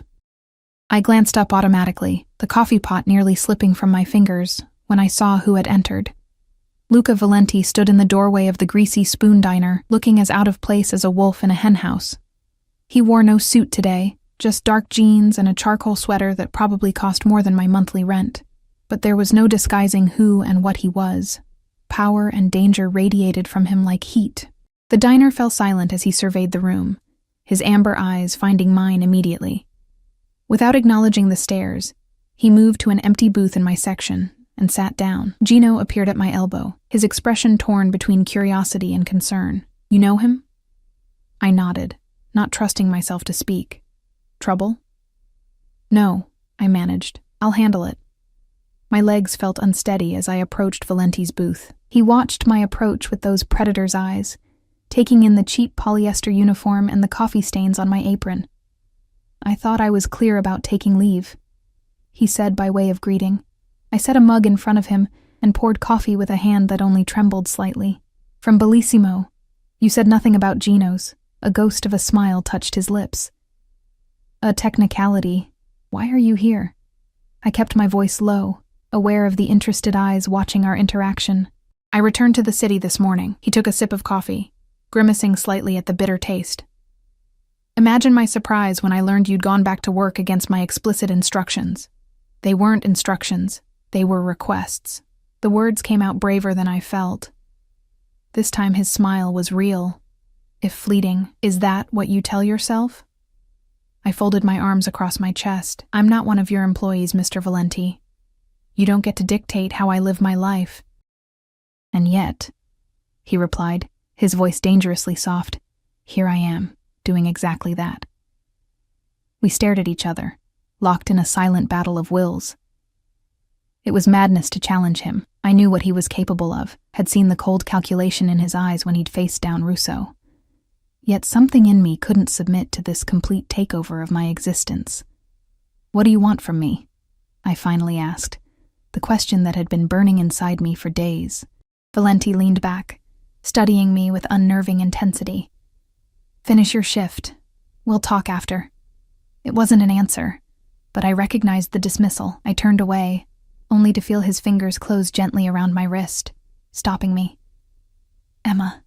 [SPEAKER 1] I glanced up automatically, the coffee pot nearly slipping from my fingers when I saw who had entered. Luca Valenti stood in the doorway of the greasy spoon diner, looking as out of place as a wolf in a henhouse. He wore no suit today, just dark jeans and a charcoal sweater that probably cost more than my monthly rent. But there was no disguising who and what he was. Power and danger radiated from him like heat. The diner fell silent as he surveyed the room, his amber eyes finding mine immediately. Without acknowledging the stares, he moved to an empty booth in my section and sat down. Gino appeared at my elbow, his expression torn between curiosity and concern. You know him? I nodded, not trusting myself to speak. Trouble? No, I managed. I'll handle it. My legs felt unsteady as I approached Valenti's booth. He watched my approach with those predator's eyes, taking in the cheap polyester uniform and the coffee stains on my apron. I thought I was clear about taking leave, he said by way of greeting. I set a mug in front of him and poured coffee with a hand that only trembled slightly. From Bellissimo. You said nothing about Gino's. A ghost of a smile touched his lips. A technicality. Why are you here? I kept my voice low, aware of the interested eyes watching our interaction. I returned to the city this morning. He took a sip of coffee, grimacing slightly at the bitter taste. Imagine my surprise when I learned you'd gone back to work against my explicit instructions. They weren't instructions. They were requests. The words came out braver than I felt. This time his smile was real, if fleeting. Is that what you tell yourself? I folded my arms across my chest. I'm not one of your employees, Mr. Valenti. You don't get to dictate how I live my life. And yet, he replied, his voice dangerously soft, here I am, doing exactly that. We stared at each other, locked in a silent battle of wills. It was madness to challenge him. I knew what he was capable of, had seen the cold calculation in his eyes when he'd faced down Russo. Yet something in me couldn't submit to this complete takeover of my existence. What do you want from me? I finally asked, the question that had been burning inside me for days. Valenti leaned back, studying me with unnerving intensity. Finish your shift. We'll talk after. It wasn't an answer, but I recognized the dismissal. I turned away, only to feel his fingers close gently around my wrist, stopping me. Emma.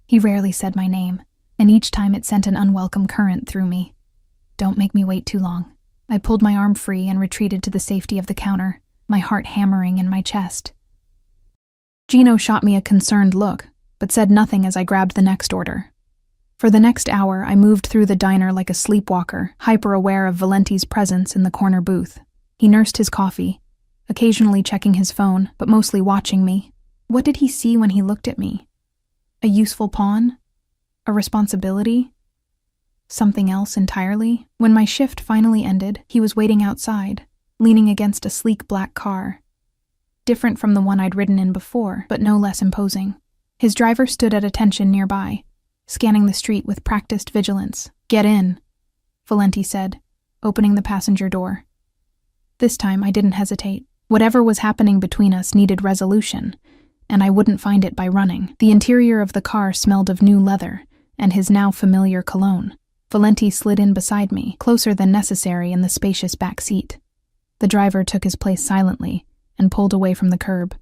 [SPEAKER 1] He rarely said my name, and each time it sent an unwelcome current through me. Don't make me wait too long. I pulled my arm free and retreated to the safety of the counter, my heart hammering in my chest. Gino shot me a concerned look, but said nothing as I grabbed the next order. For the next hour, I moved through the diner like a sleepwalker, hyper-aware of Valenti's presence in the corner booth. He nursed his coffee, occasionally checking his phone, but mostly watching me. What did he see when he looked at me? A useful pawn? A responsibility? Something else entirely? When my shift finally ended, he was waiting outside, leaning against a sleek black car. Different from the one I'd ridden in before, but no less imposing. His driver stood at attention nearby, scanning the street with practiced vigilance. Get in, Valenti said, opening the passenger door. This time I didn't hesitate. Whatever was happening between us needed resolution, and I wouldn't find it by running. The interior of the car smelled of new leather and his now familiar cologne. Valenti slid in beside me, closer than necessary in the spacious back seat. The driver took his place silently and pulled away from the curb.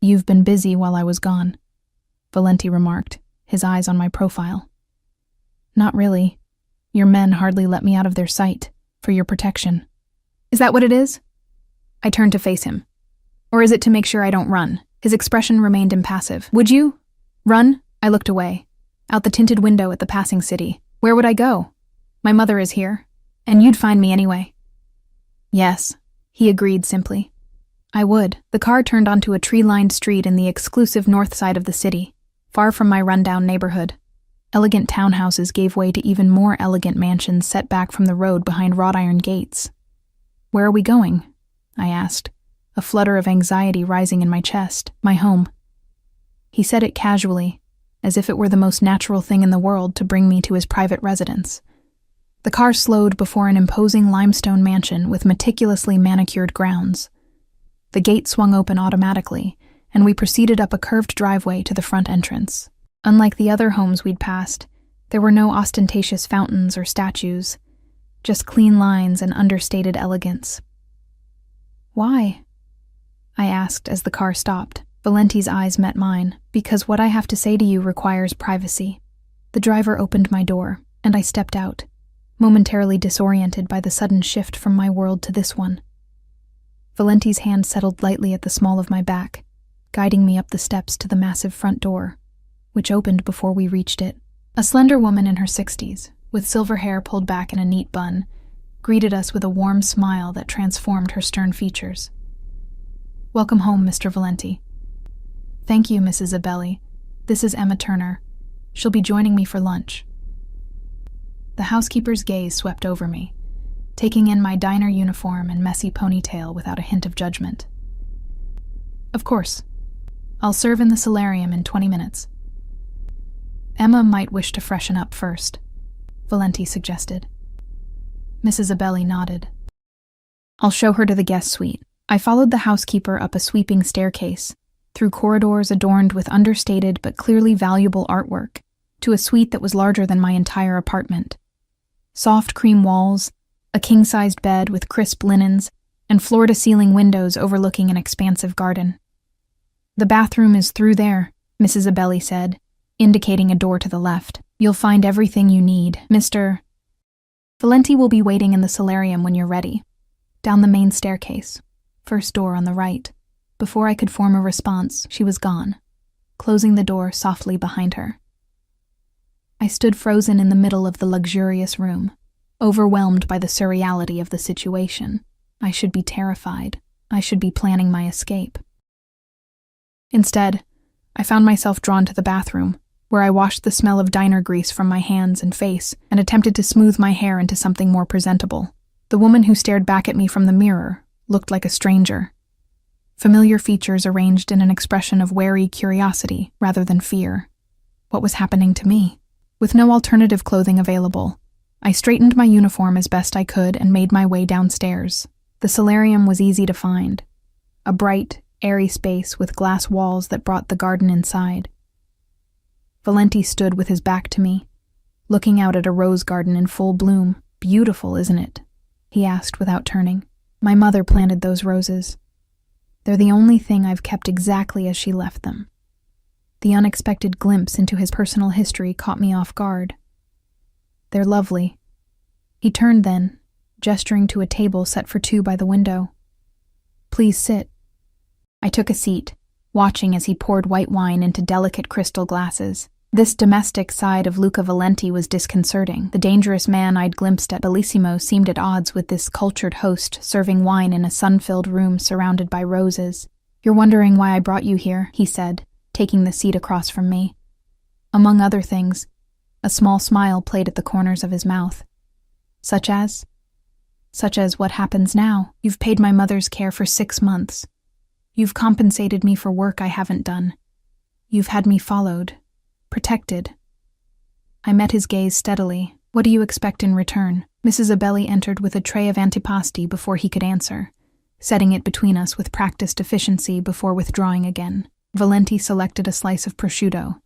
[SPEAKER 1] "You've been busy while I was gone," Valenti remarked, his eyes on my profile. "Not really. Your men hardly let me out of their sight, for your protection." "Is that what it is?" I turned to face him. "Or is it to make sure I don't run?" His expression remained impassive. "Would you? Run?" I looked away, out the tinted window at the passing city. "Where would I go? My mother is here, and you'd find me anyway." "Yes," he agreed simply. "I would." The car turned onto a tree-lined street in the exclusive north side of the city, far from my rundown neighborhood. Elegant townhouses gave way to even more elegant mansions set back from the road behind wrought iron gates. "Where are we going?" I asked, a flutter of anxiety rising in my chest. "My home." He said it casually, as if it were the most natural thing in the world to bring me to his private residence. The car slowed before an imposing limestone mansion with meticulously manicured grounds. The gate swung open automatically, and we proceeded up a curved driveway to the front entrance. Unlike the other homes we'd passed, there were no ostentatious fountains or statues, just clean lines and understated elegance. "Why?" I asked as the car stopped. Valenti's eyes met mine. "Because what I have to say to you requires privacy." The driver opened my door, and I stepped out, momentarily disoriented by the sudden shift from my world to this one. Valenti's hand settled lightly at the small of my back, guiding me up the steps to the massive front door, which opened before we reached it. A slender woman in her 60s, with silver hair pulled back in a neat bun, greeted us with a warm smile that transformed her stern features. "Welcome home, Mr. Valenti." "Thank you, Mrs. Abelli. This is Emma Turner. She'll be joining me for lunch." The housekeeper's gaze swept over me, taking in my diner uniform and messy ponytail without a hint of judgment. "Of course. I'll serve in the solarium in 20 minutes. "Emma might wish to freshen up first," Valenti suggested. Mrs. Abelli nodded. "I'll show her to the guest suite." I followed the housekeeper up a sweeping staircase, through corridors adorned with understated but clearly valuable artwork, to a suite that was larger than my entire apartment. Soft cream walls, a king-sized bed with crisp linens, and floor-to-ceiling windows overlooking an expansive garden. "The bathroom is through there," Mrs. Abelli said, indicating a door to the left. "You'll find everything you need, Mr. Valenti will be waiting in the solarium when you're ready." Down the main staircase, first door on the right. Before I could form a response, she was gone, closing the door softly behind her. I stood frozen in the middle of the luxurious room, overwhelmed by the surreality of the situation. I should be terrified. I should be planning my escape. Instead, I found myself drawn to the bathroom, where I washed the smell of diner grease from my hands and face and attempted to smooth my hair into something more presentable. The woman who stared back at me from the mirror looked like a stranger. Familiar features arranged in an expression of wary curiosity rather than fear. What was happening to me? With no alternative clothing available, I straightened my uniform as best I could and made my way downstairs. The solarium was easy to find, a bright, airy space with glass walls that brought the garden inside. Valenti stood with his back to me, looking out at a rose garden in full bloom. "Beautiful, isn't it?" he asked without turning. "My mother planted those roses. They're the only thing I've kept exactly as she left them." The unexpected glimpse into his personal history caught me off guard. "They're lovely." He turned then, gesturing to a table set for two by the window. "Please sit." I took a seat, watching as he poured white wine into delicate crystal glasses. This domestic side of Luca Valenti was disconcerting. The dangerous man I'd glimpsed at Bellissimo seemed at odds with this cultured host serving wine in a sun-filled room surrounded by roses. "You're wondering why I brought you here," he said, taking the seat across from me. Among other things, a small smile played at the corners of his mouth. Such as what happens now. You've paid my mother's care for 6 months. You've compensated me for work I haven't done. You've had me followed, protected." I met his gaze steadily. "What do you expect in return?" Mrs. Abelli entered with a tray of antipasti before he could answer, setting it between us with practiced efficiency before withdrawing again. Valenti selected a slice of prosciutto,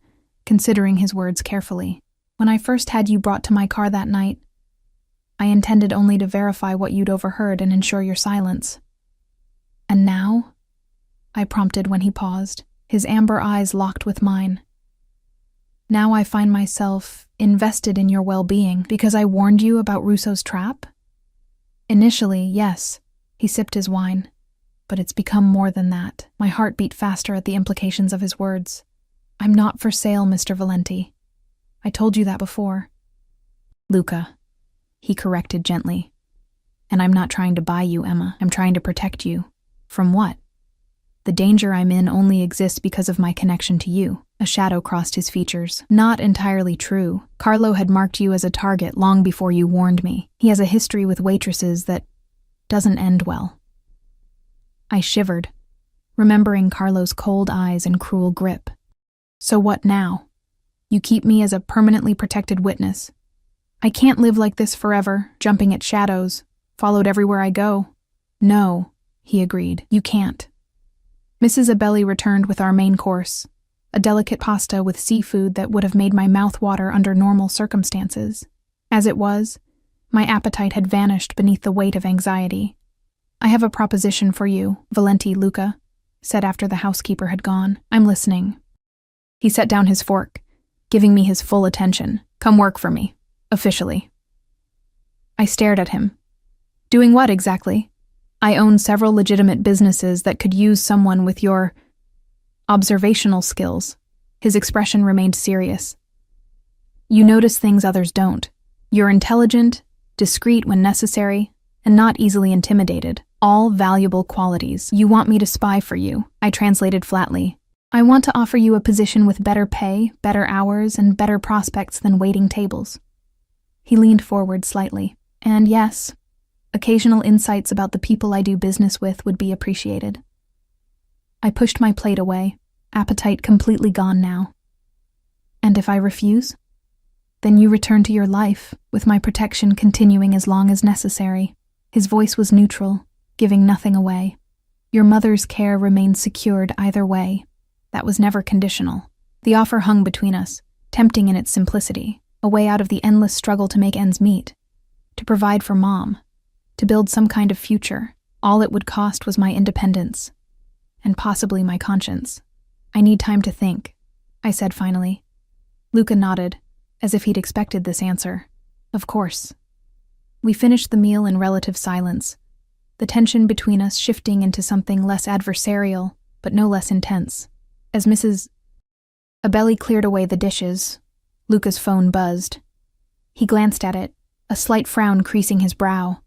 [SPEAKER 1] considering his words carefully. When I first had you brought to my car that night, I intended only to verify what you'd overheard and ensure your silence. And now? I prompted when he paused, his amber eyes locked with mine. Now I find myself invested in your well-being because I warned you about Russo's trap? Initially, yes. He sipped his wine. But it's become more than that. My heart beat faster at the implications of his words. I'm not for sale, Mr. Valenti. I told you that before. Luca, he corrected gently. And I'm not trying to buy you, Emma. I'm trying to protect you. From what? The danger I'm in only exists because of my connection to you. A shadow crossed his features. Not entirely true. Carlo had marked you as a target long before you warned me. He has a history with waitresses that doesn't end well. I shivered, remembering Carlo's cold eyes and cruel grip. So what now? You keep me as a permanently protected witness. I can't live like this forever, jumping at shadows, followed everywhere I go. No, he agreed. You can't. Mrs. Abelli returned with our main course, a delicate pasta with seafood that would have made my mouth water under normal circumstances. As it was, my appetite had vanished beneath the weight of anxiety. I have a proposition for you, Valenti Luca, said after the housekeeper had gone. I'm listening. He set down his fork, giving me his full attention. Come work for me, officially. I stared at him. Doing what exactly? I own several legitimate businesses that could use someone with your observational skills. His expression remained serious. You notice things others don't. You're intelligent, discreet when necessary, and not easily intimidated. All valuable qualities. You want me to spy for you, I translated flatly. I want to offer you a position with better pay, better hours, and better prospects than waiting tables. He leaned forward slightly. And yes, occasional insights about the people I do business with would be appreciated. I pushed my plate away, appetite completely gone now. And if I refuse? Then you return to your life, with my protection continuing as long as necessary. His voice was neutral, giving nothing away. Your mother's care remains secured either way. That was never conditional. The offer hung between us, tempting in its simplicity, a way out of the endless struggle to make ends meet, to provide for Mom, to build some kind of future. All it would cost was my independence, and possibly my conscience. I need time to think, I said finally. Luca nodded, as if he'd expected this answer. Of course. We finished the meal in relative silence, the tension between us shifting into something less adversarial, but no less intense. As Mrs. Abelli cleared away the dishes, Luca's phone buzzed. He glanced at it, a slight frown creasing his brow.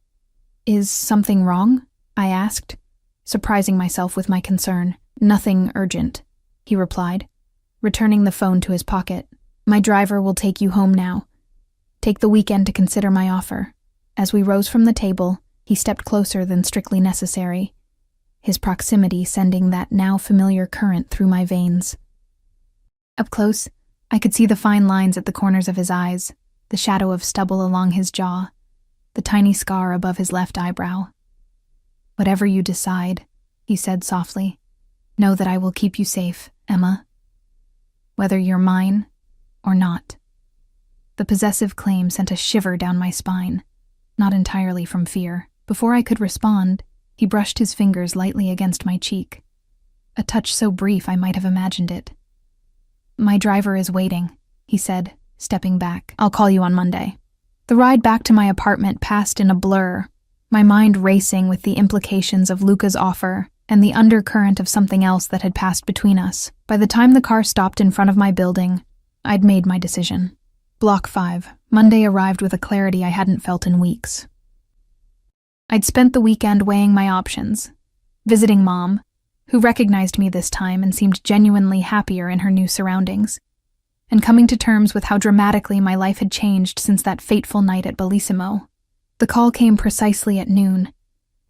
[SPEAKER 1] Is something wrong? I asked, surprising myself with my concern. Nothing urgent, he replied, returning the phone to his pocket. My driver will take you home now. Take the weekend to consider my offer. As we rose from the table, he stepped closer than strictly necessary, his proximity sending that now familiar current through my veins. Up close, I could see the fine lines at the corners of his eyes, the shadow of stubble along his jaw, the tiny scar above his left eyebrow. Whatever you decide, he said softly, know that I will keep you safe, Emma. Whether you're mine or not. The possessive claim sent a shiver down my spine, not entirely from fear. Before I could respond, he brushed his fingers lightly against my cheek, a touch so brief I might have imagined it. My driver is waiting, he said, stepping back. I'll call you on Monday. The ride back to my apartment passed in a blur, my mind racing with the implications of Luca's offer and the undercurrent of something else that had passed between us. By the time the car stopped in front of my building, I'd made my decision. Block 5. Monday arrived with a clarity I hadn't felt in weeks. I'd spent the weekend weighing my options, visiting Mom, who recognized me this time and seemed genuinely happier in her new surroundings, and coming to terms with how dramatically my life had changed since that fateful night at Bellissimo. The call came precisely at noon,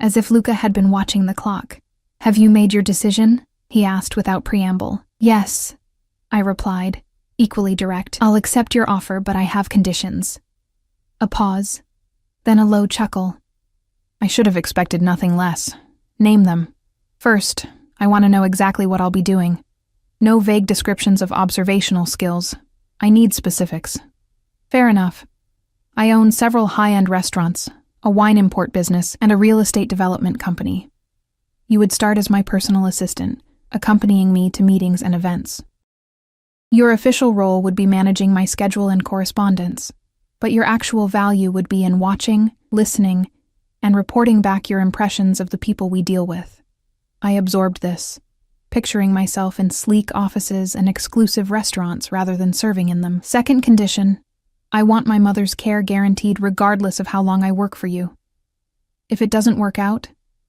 [SPEAKER 1] as if Luca had been watching the clock. Have you made your decision? He asked without preamble. Yes, I replied, equally direct. I'll accept your offer, but I have conditions. A pause, then a low chuckle. I should have expected nothing less. Name them. First, I want to know exactly what I'll be doing. No vague descriptions of observational skills. I need specifics. Fair enough. I own several high-end restaurants, a wine import business, and a real estate development company. You would start as my personal assistant, accompanying me to meetings and events. Your official role would be managing my schedule and correspondence, but your actual value would be in watching, listening, and reporting back your impressions of the people we deal with. I absorbed this, picturing myself in sleek offices and exclusive restaurants rather than serving in them. Second condition, I want my mother's care guaranteed regardless of how long I work for you. If it doesn't work out,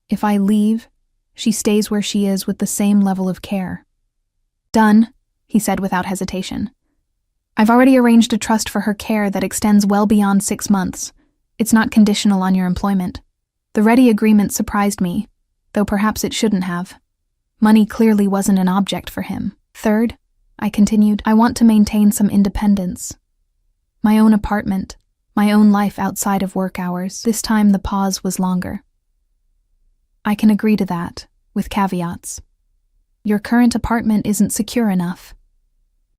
[SPEAKER 1] if I leave, she stays where she is with the same level of care. Done, he said without hesitation. I've already arranged a trust for her care that extends well beyond 6 months. It's not conditional on your employment. The ready agreement surprised me, though perhaps it shouldn't have. Money clearly wasn't an object for him. Third, I continued, I want to maintain some independence. My own apartment, my own life outside of work hours. This time the pause was longer. I can agree to that, with caveats. Your current apartment isn't secure enough.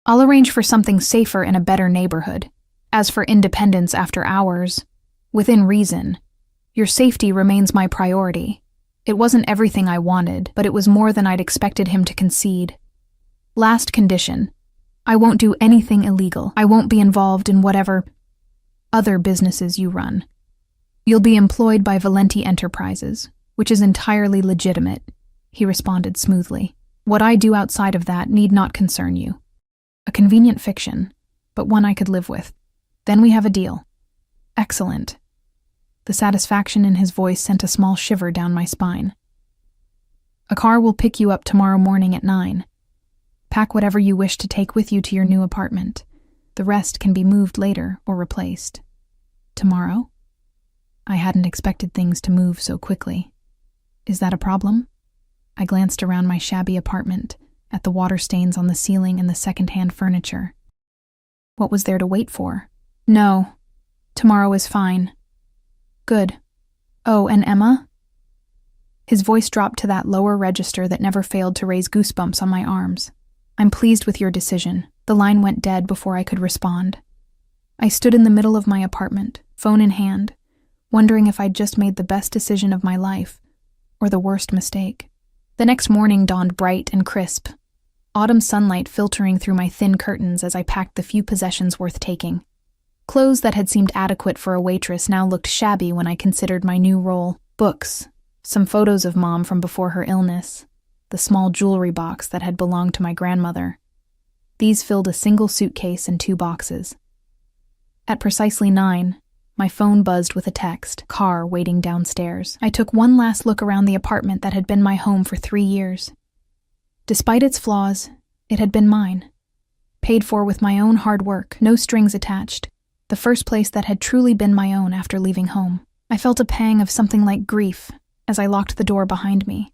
[SPEAKER 1] I'll arrange for something safer in a better neighborhood. As for independence after hours, within reason, your safety remains my priority. It wasn't everything I wanted, but it was more than I'd expected him to concede. Last condition, I won't do anything illegal. I won't be involved in whatever other businesses you run. You'll be employed by Valenti Enterprises, which is entirely legitimate, he responded smoothly. What I do outside of that need not concern you. A convenient fiction, but one I could live with. Then we have a deal. Excellent. The satisfaction in his voice sent a small shiver down my spine. A car will pick you up tomorrow morning at 9. Pack whatever you wish to take with you to your new apartment. The rest can be moved later or replaced. Tomorrow? I hadn't expected things to move so quickly. Is that a problem? I glanced around my shabby apartment, at the water stains on the ceiling and the second-hand furniture. What was there to wait for? No. Tomorrow is fine. Good. Oh, and Emma? His voice dropped to that lower register that never failed to raise goosebumps on my arms. I'm pleased with your decision. The line went dead before I could respond. I stood in the middle of my apartment, phone in hand, wondering if I'd just made the best decision of my life, or the worst mistake. The next morning dawned bright and crisp, autumn sunlight filtering through my thin curtains as I packed the few possessions worth taking. Clothes that had seemed adequate for a waitress now looked shabby when I considered my new role. Books, some photos of Mom from before her illness, the small jewelry box that had belonged to my grandmother. These filled a single suitcase and 2 boxes. At precisely 9, my phone buzzed with a text, car waiting downstairs. I took one last look around the apartment that had been my home for 3 years. Despite its flaws, it had been mine. Paid for with my own hard work, no strings attached. The first place that had truly been my own after leaving home. I felt a pang of something like grief as I locked the door behind me.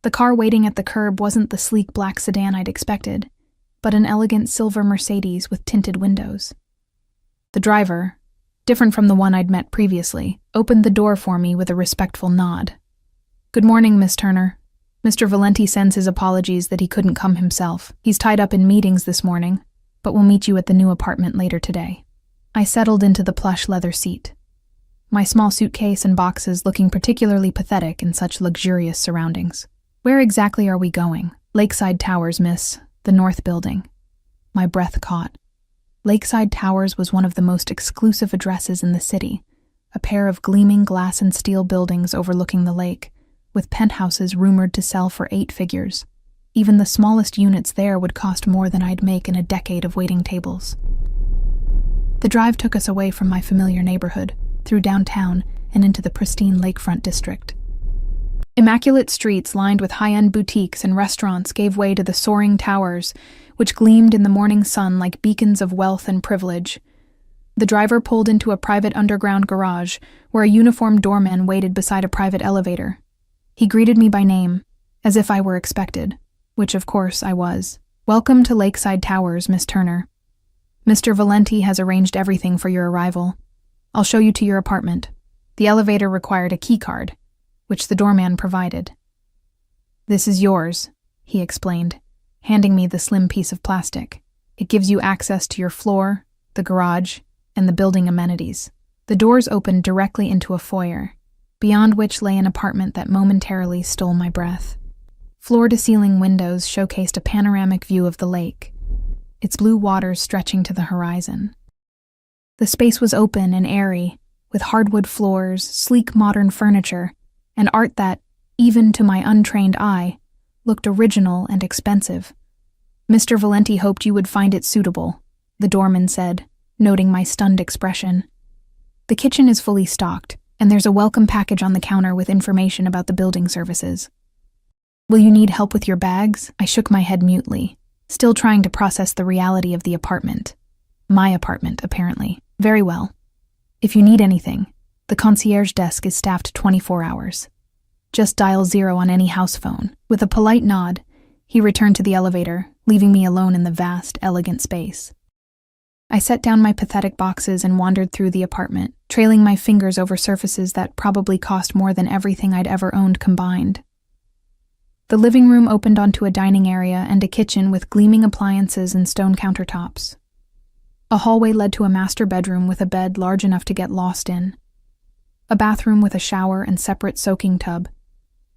[SPEAKER 1] The car waiting at the curb wasn't the sleek black sedan I'd expected, but an elegant silver Mercedes with tinted windows. The driver, different from the one I'd met previously, opened the door for me with a respectful nod. Good morning, Miss Turner. Mr. Valenti sends his apologies that he couldn't come himself. He's tied up in meetings this morning, but will meet you at the new apartment later today. I settled into the plush leather seat, my small suitcase and boxes looking particularly pathetic in such luxurious surroundings. Where exactly are we going? Lakeside Towers, miss. The North Building. My breath caught. Lakeside Towers was one of the most exclusive addresses in the city, a pair of gleaming glass and steel buildings overlooking the lake, with penthouses rumored to sell for 8 figures. Even the smallest units there would cost more than I'd make in a decade of waiting tables. The drive took us away from my familiar neighborhood, through downtown and into the pristine lakefront district. Immaculate streets lined with high-end boutiques and restaurants gave way to the soaring towers, which gleamed in the morning sun like beacons of wealth and privilege. The driver pulled into a private underground garage, where a uniformed doorman waited beside a private elevator. He greeted me by name, as if I were expected, which of course I was. Welcome to Lakeside Towers, Miss Turner. Mr. Valenti has arranged everything for your arrival. I'll show you to your apartment. The elevator required a key card, which the doorman provided. This is yours, he explained, handing me the slim piece of plastic. It gives you access to your floor, the garage, and the building amenities. The doors opened directly into a foyer, beyond which lay an apartment that momentarily stole my breath. Floor-to-ceiling windows showcased a panoramic view of the lake, its blue waters stretching to the horizon. The space was open and airy, with hardwood floors, sleek modern furniture, and art that, even to my untrained eye, looked original and expensive. "Mr. Valenti hoped you would find it suitable," the doorman said, noting my stunned expression. "The kitchen is fully stocked, and there's a welcome package on the counter with information about the building services. Will you need help with your bags?" I shook my head mutely, still trying to process the reality of the apartment. My apartment, apparently. "Very well. If you need anything, the concierge desk is staffed 24 hours. Just dial 0 on any house phone." With a polite nod, he returned to the elevator, leaving me alone in the vast, elegant space. I set down my pathetic boxes and wandered through the apartment, trailing my fingers over surfaces that probably cost more than everything I'd ever owned combined. The living room opened onto a dining area and a kitchen with gleaming appliances and stone countertops. A hallway led to a master bedroom with a bed large enough to get lost in, a bathroom with a shower and separate soaking tub,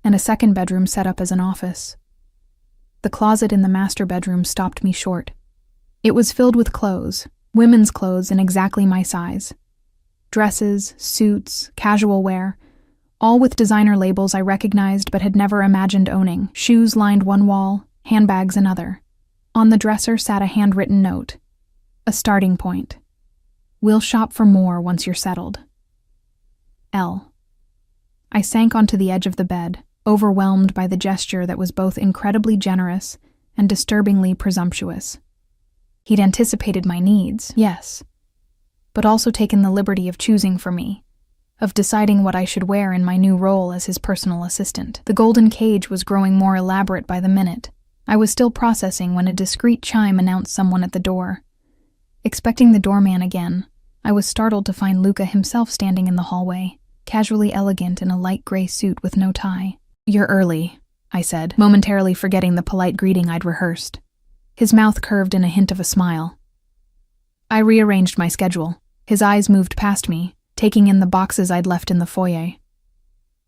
[SPEAKER 1] and a second bedroom set up as an office. The closet in the master bedroom stopped me short. It was filled with clothes, women's clothes in exactly my size. Dresses, suits, casual wear, all with designer labels I recognized but had never imagined owning. Shoes lined one wall, handbags another. On the dresser sat a handwritten note. A starting point. "We'll shop for more once you're settled. L." I sank onto the edge of the bed, overwhelmed by the gesture that was both incredibly generous and disturbingly presumptuous. He'd anticipated my needs, yes, but also taken the liberty of choosing for me, of deciding what I should wear in my new role as his personal assistant. The golden cage was growing more elaborate by the minute. I was still processing when a discreet chime announced someone at the door. Expecting the doorman again, I was startled to find Luca himself standing in the hallway, casually elegant in a light gray suit with no tie. "You're early," I said, momentarily forgetting the polite greeting I'd rehearsed. His mouth curved in a hint of a smile. I rearranged my schedule. His eyes moved past me, taking in the boxes I'd left in the foyer.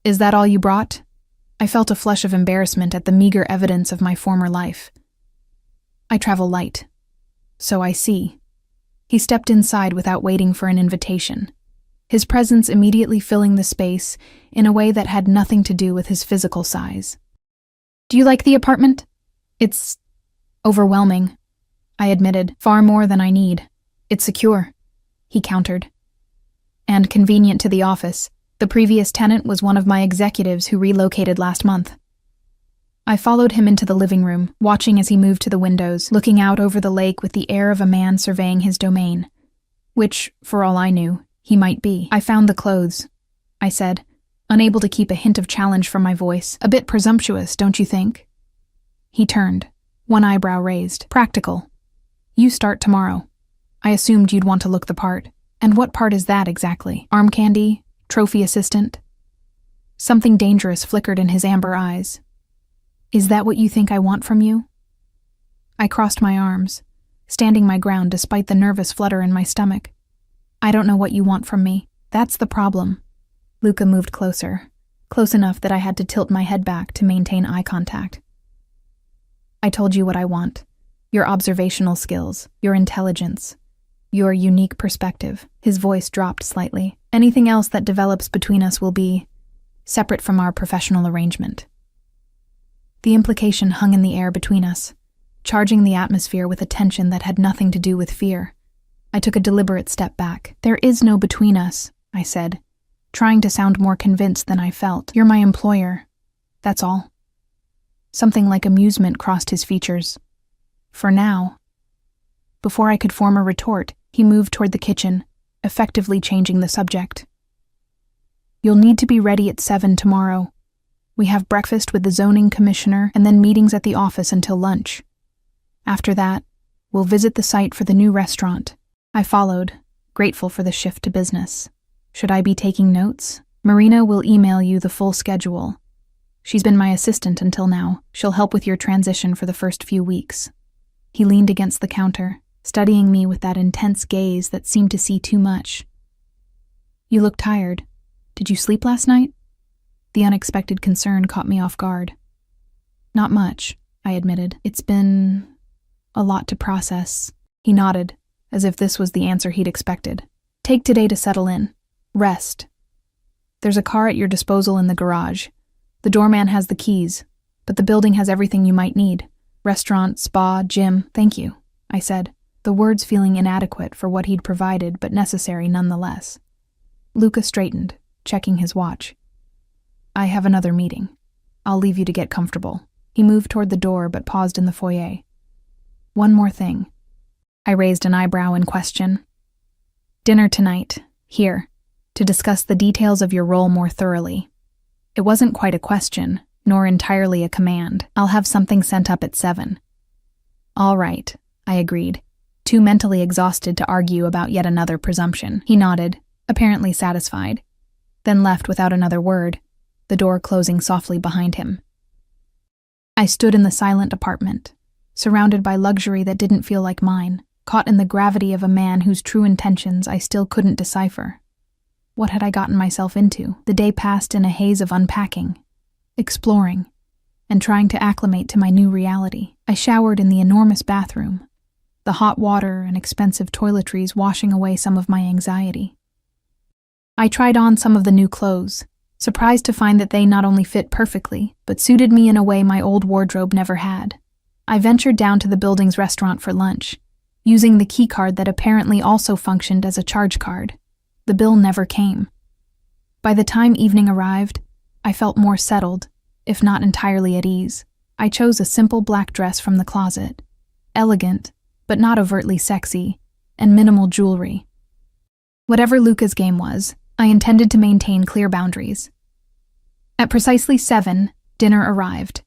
[SPEAKER 1] "Is that all you brought?" I felt a flush of embarrassment at the meager evidence of my former life. "I travel light." "So I see." He stepped inside without waiting for an invitation, his presence immediately filling the space in a way that had nothing to do with his physical size. "Do you like the apartment?" "It's overwhelming," I admitted, "far more than I need." "It's secure," he countered. "And convenient to the office. The previous tenant was one of my executives who relocated last month." I followed him into the living room, watching as he moved to the windows, looking out over the lake with the air of a man surveying his domain, which, for all I knew, he might be. "I found the clothes," I said, unable to keep a hint of challenge from my voice. "A bit presumptuous, don't you think?" He turned, one eyebrow raised. "Practical. You start tomorrow. I assumed you'd want to look the part." "And what part is that exactly? Arm candy? Trophy assistant?" Something dangerous flickered in his amber eyes. "Is that what you think I want from you?" I crossed my arms, standing my ground despite the nervous flutter in my stomach. "I don't know what you want from me. That's the problem." Luca moved closer, close enough that I had to tilt my head back to maintain eye contact. "I told you what I want. Your observational skills, your intelligence, your unique perspective." His voice dropped slightly. "Anything else that develops between us will be separate from our professional arrangement." The implication hung in the air between us, charging the atmosphere with a tension that had nothing to do with fear. I took a deliberate step back. "There is no between us," I said, trying to sound more convinced than I felt. "You're my employer. That's all." Something like amusement crossed his features. "For now." Before I could form a retort, he moved toward the kitchen, effectively changing the subject. "You'll need to be ready at 7 tomorrow. We have breakfast with the zoning commissioner and then meetings at the office until lunch. After that, we'll visit the site for the new restaurant." I followed, grateful for the shift to business. "Should I be taking notes? Marina will email you the full schedule. She's been my assistant until now. She'll help with your transition for the first few weeks." He leaned against the counter, studying me with that intense gaze that seemed to see too much. "You look tired. Did you sleep last night?" The unexpected concern caught me off guard. "Not much," I admitted. "It's been a lot to process." He nodded, as if this was the answer he'd expected. "Take today to settle in. Rest. There's a car at your disposal in the garage. The doorman has the keys, but the building has everything you might need. Restaurant, spa, gym." "Thank you," I said, the words feeling inadequate for what he'd provided but necessary nonetheless. Luca straightened, checking his watch. "I have another meeting. I'll leave you to get comfortable." He moved toward the door but paused in the foyer. "One more thing." I raised an eyebrow in question. "Dinner tonight, here, to discuss the details of your role more thoroughly." It wasn't quite a question, nor entirely a command. "I'll have something sent up at 7. "All right," I agreed, too mentally exhausted to argue about yet another presumption. He nodded, apparently satisfied, then left without another word, the door closing softly behind him. I stood in the silent apartment, surrounded by luxury that didn't feel like mine, caught in the gravity of a man whose true intentions I still couldn't decipher. What had I gotten myself into? The day passed in a haze of unpacking, exploring, and trying to acclimate to my new reality. I showered in the enormous bathroom, the hot water and expensive toiletries washing away some of my anxiety. I tried on some of the new clothes, surprised to find that they not only fit perfectly, but suited me in a way my old wardrobe never had. I ventured down to the building's restaurant for lunch, using the key card that apparently also functioned as a charge card. The bill never came. By the time evening arrived, I felt more settled, if not entirely at ease. I chose a simple black dress from the closet, elegant, but not overtly sexy, and minimal jewelry. Whatever Luca's game was, I intended to maintain clear boundaries. At precisely 7, dinner arrived,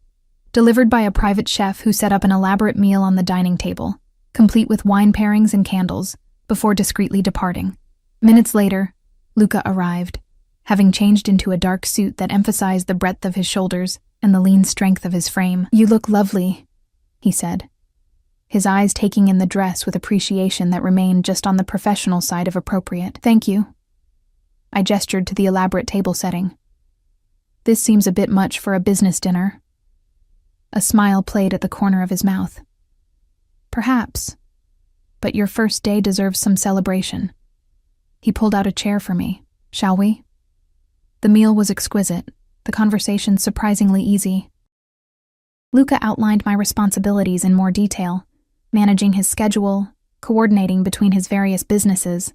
[SPEAKER 1] delivered by a private chef who set up an elaborate meal on the dining table, complete with wine pairings and candles, before discreetly departing. Minutes later, Luca arrived, having changed into a dark suit that emphasized the breadth of his shoulders and the lean strength of his frame. "You look lovely," he said, his eyes taking in the dress with appreciation that remained just on the professional side of appropriate. "Thank you." I gestured to the elaborate table setting. "This seems a bit much for a business dinner." A smile played at the corner of his mouth. "Perhaps, but your first day deserves some celebration." He pulled out a chair for me. "Shall we?" The meal was exquisite, the conversation surprisingly easy. Luca outlined my responsibilities in more detail, managing his schedule, coordinating between his various businesses,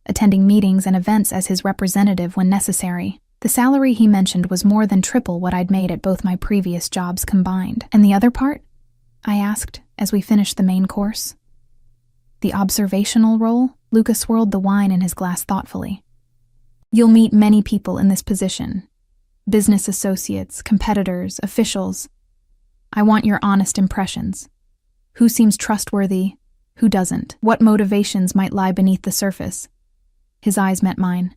[SPEAKER 1] attending meetings and events as his representative when necessary. The salary he mentioned was more than triple what I'd made at both my previous jobs combined. "And the other part?" I asked as we finished the main course. "The observational role?" Luca swirled the wine in his glass thoughtfully. "You'll meet many people in this position. Business associates, competitors, officials. I want your honest impressions. Who seems trustworthy? Who doesn't? What motivations might lie beneath the surface?" His eyes met mine.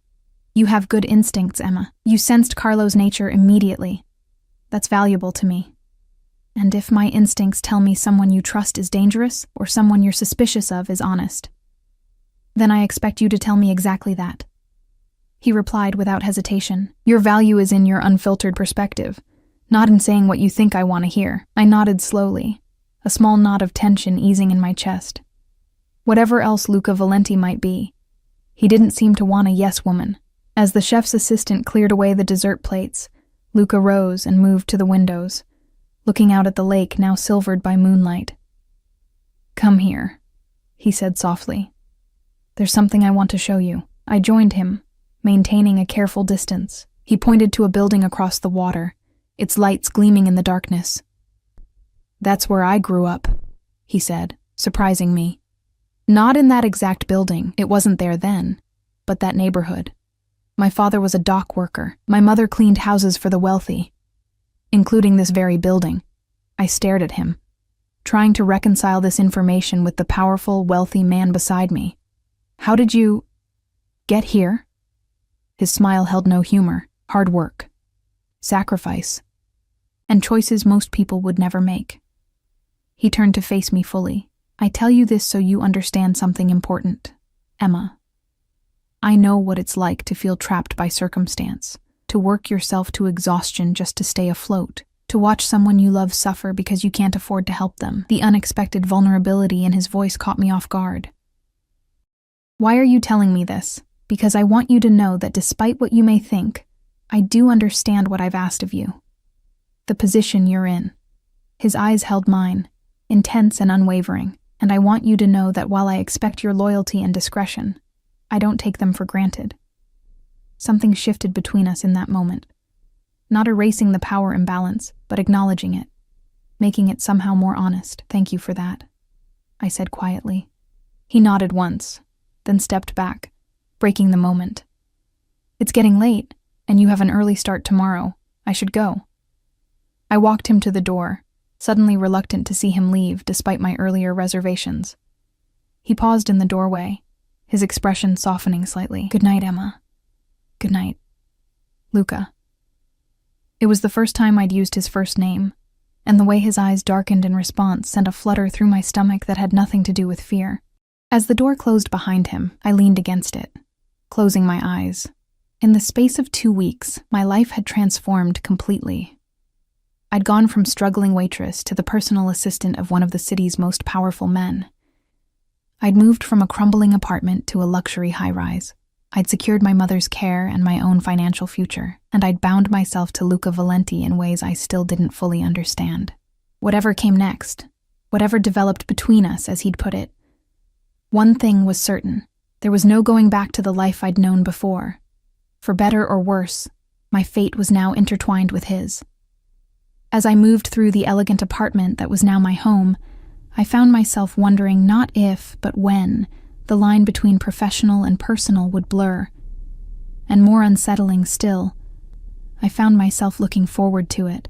[SPEAKER 1] "You have good instincts, Emma. You sensed Carlo's nature immediately. That's valuable to me. And if my instincts tell me someone you trust is dangerous, or someone you're suspicious of is honest, then I expect you to tell me exactly that." He replied without hesitation. "Your value is in your unfiltered perspective, not in saying what you think I want to hear." I nodded slowly, a small knot of tension easing in my chest. Whatever else Luca Valenti might be, he didn't seem to want a yes woman. As the chef's assistant cleared away the dessert plates, Luca rose and moved to the windows, looking out at the lake now silvered by moonlight. "Come here," he said softly. "There's something I want to show you." I joined him, maintaining a careful distance. He pointed to a building across the water, its lights gleaming in the darkness. "That's where I grew up," he said, surprising me. Not in that exact building, it wasn't there then, but that neighborhood. My father was a dock worker. My mother cleaned houses for the wealthy, including this very building. I stared at him, trying to reconcile this information with the powerful, wealthy man beside me. "How did you get here?" His smile held no humor. "Hard work, sacrifice, and choices most people would never make." He turned to face me fully, I tell you this so you understand something important, Emma. I know what it's like to feel trapped by circumstance, to work yourself to exhaustion just to stay afloat, to watch someone you love suffer because you can't afford to help them. The unexpected vulnerability in his voice caught me off guard. Why are you telling me this? Because I want you to know that despite what you may think, I do understand what I've asked of you. The position you're in. His eyes held mine, intense and unwavering, and I want you to know that while I expect your loyalty and discretion, I don't take them for granted. Something shifted between us in that moment. Not erasing the power imbalance, but acknowledging it, making it somehow more honest. Thank you for that, I said quietly. He nodded once, then stepped back, breaking the moment. It's getting late, and you have an early start tomorrow. I should go. I walked him to the door, suddenly reluctant to see him leave despite my earlier reservations. He paused in the doorway, his expression softening slightly. Good night, Emma. Good night, Luca. It was the first time I'd used his first name, and the way his eyes darkened in response sent a flutter through my stomach that had nothing to do with fear. As the door closed behind him, I leaned against it, closing my eyes. In the space of 2 weeks, my life had transformed completely. I'd gone from struggling waitress to the personal assistant of one of the city's most powerful men. I'd moved from a crumbling apartment to a luxury high-rise. I'd secured my mother's care and my own financial future, and I'd bound myself to Luca Valenti in ways I still didn't fully understand. Whatever came next, whatever developed between us, as he'd put it, one thing was certain. There was no going back to the life I'd known before. For better or worse, my fate was now intertwined with his. As I moved through the elegant apartment that was now my home, I found myself wondering not if, but when, the line between professional and personal would blur. And more unsettling still, I found myself looking forward to it.